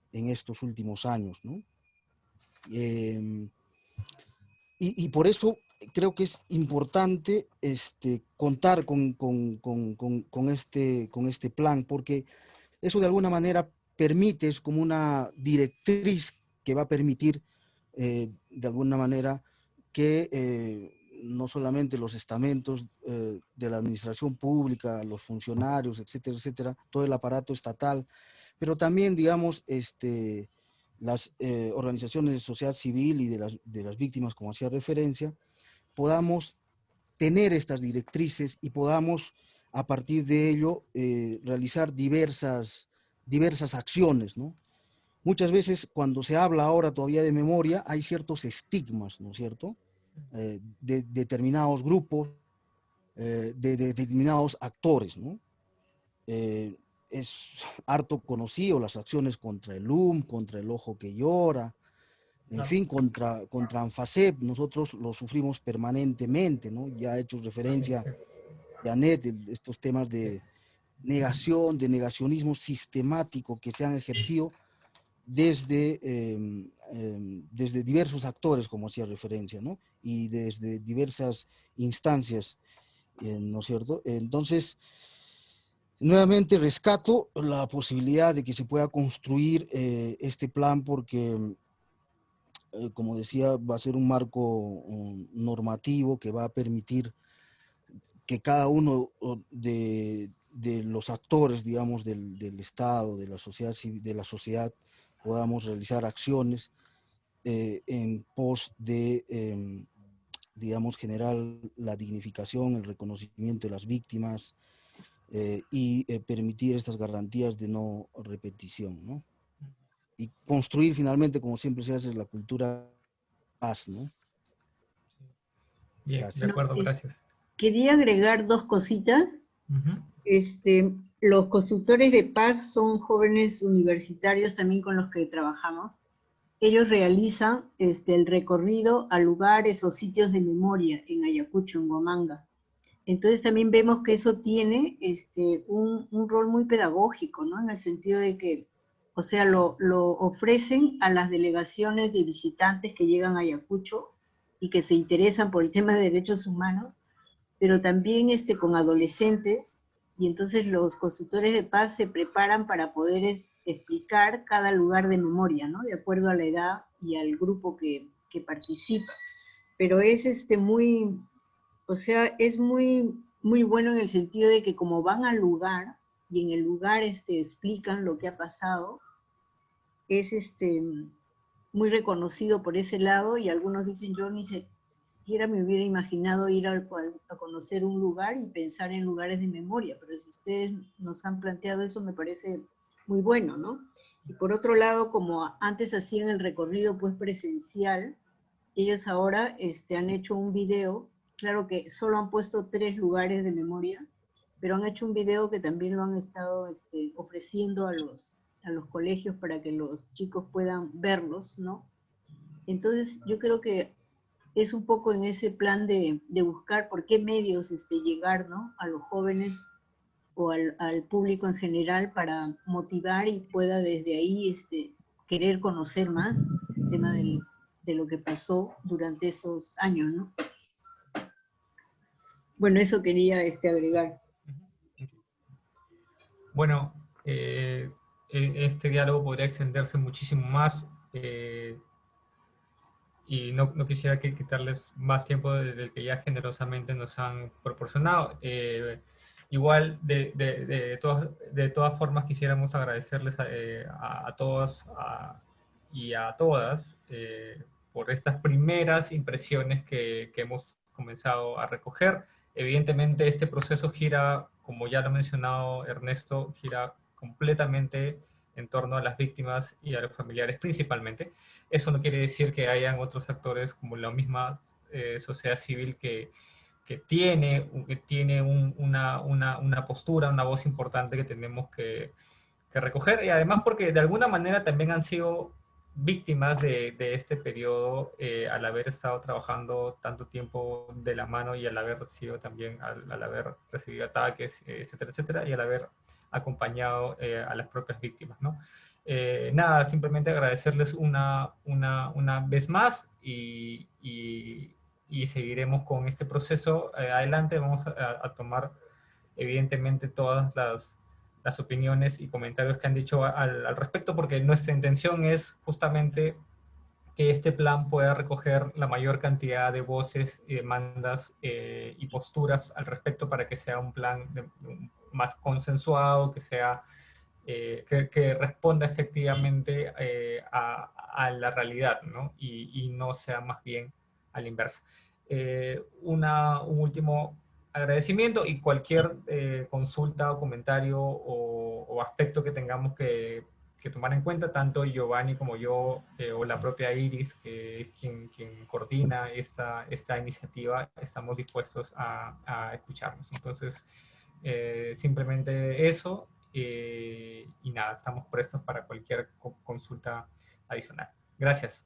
años, ¿no? Y por eso creo que es importante contar con este plan, porque eso de alguna manera permite, es como una directriz que va a permitir de alguna manera que no solamente los estamentos de la administración pública, los funcionarios, etcétera, etcétera, todo el aparato estatal, pero también, digamos, las organizaciones de sociedad civil y de las víctimas, como hacía referencia, podamos tener estas directrices y podamos, a partir de ello, realizar diversas acciones, ¿no? Muchas veces, cuando se habla ahora todavía de memoria, hay ciertos estigmas, ¿no es cierto?, de determinados grupos, de determinados actores, ¿no? Es harto conocido las acciones contra el contra el Ojo que Llora, en fin, contra ANFACEP, nosotros lo sufrimos permanentemente, ¿no? Ya ha hecho referencia Janet, estos temas de negación, de negacionismo sistemático que se han ejercido desde diversos actores, como hacía referencia, ¿no? Y desde diversas instancias, ¿no es cierto? Entonces, nuevamente rescato la posibilidad de que se pueda construir este plan porque, como decía, va a ser un marco normativo que va a permitir que cada uno de los actores, digamos, del Estado, de la sociedad civil, de la sociedad, podamos realizar acciones en pos de, digamos, generar la dignificación, el reconocimiento de las víctimas y permitir estas garantías de no repetición, ¿no? Y construir finalmente, como siempre se hace, la cultura paz, ¿no? Bien, Gracias. de acuerdo, gracias. Quería agregar dos cositas. Los constructores de paz son jóvenes universitarios también con los que trabajamos. Ellos realizan el recorrido a lugares o sitios de memoria en Ayacucho, en Huamanga. Entonces también vemos que eso tiene un rol muy pedagógico, ¿no? En el sentido de que, o sea, lo ofrecen a las delegaciones de visitantes que llegan a Ayacucho y que se interesan por el tema de derechos humanos, pero también con adolescentes, y entonces los constructores de paz se preparan para poder explicar cada lugar de memoria, ¿no? De acuerdo a la edad y al grupo que participa. Pero es muy, o sea, es muy, muy bueno en el sentido de que como van al lugar, y en el lugar explican lo que ha pasado, es muy reconocido por ese lado, y algunos dicen, yo ni siquiera me hubiera imaginado ir a conocer un lugar y pensar en lugares de memoria, pero si ustedes nos han planteado eso, me parece muy bueno, ¿no? Y por otro lado, como antes hacían el recorrido pues presencial, ellos ahora han hecho un video, claro que solo han puesto 3 lugares de memoria, pero han hecho un video que también lo han estado ofreciendo a los colegios para que los chicos puedan verlos, ¿no? Entonces yo creo que es un poco en ese plan de buscar por qué medios llegar, ¿no? A los jóvenes o al público en general para motivar y pueda desde ahí querer conocer más el tema de lo que pasó durante esos años, ¿no? Bueno, eso quería agregar. Bueno, este diálogo podría extenderse muchísimo más y no quisiera quitarles más tiempo del que ya generosamente nos han proporcionado. Igual, de todas formas, quisiéramos agradecerles a todos y a todas por estas primeras impresiones que hemos comenzado a recoger. Evidentemente, este proceso gira, como ya lo ha mencionado Ernesto, gira completamente en torno a las víctimas y a los familiares principalmente. Eso no quiere decir que hayan otros actores como la misma sociedad civil que tiene una postura, una voz importante que tenemos que recoger, y además porque de alguna manera también han sido víctimas de este periodo al haber estado trabajando tanto tiempo de la mano y al haber recibido también, al haber recibido ataques, etcétera, etcétera, y al haber acompañado a las propias víctimas, ¿no? Nada, simplemente agradecerles una vez más y seguiremos con este proceso adelante. Vamos a tomar evidentemente todas las opiniones y comentarios que han dicho al respecto, porque nuestra intención es justamente que este plan pueda recoger la mayor cantidad de voces y demandas y posturas al respecto para que sea un plan más consensuado, que sea que responda efectivamente a la realidad, ¿no? Y no sea más bien a la inversa. Un último agradecimiento y cualquier consulta o comentario o aspecto que tengamos que tomar en cuenta, tanto Giovanni como yo o la propia Iris, que es quien coordina esta iniciativa, estamos dispuestos a escucharnos. Entonces, simplemente eso. Y nada, estamos prestos para cualquier consulta adicional. Gracias.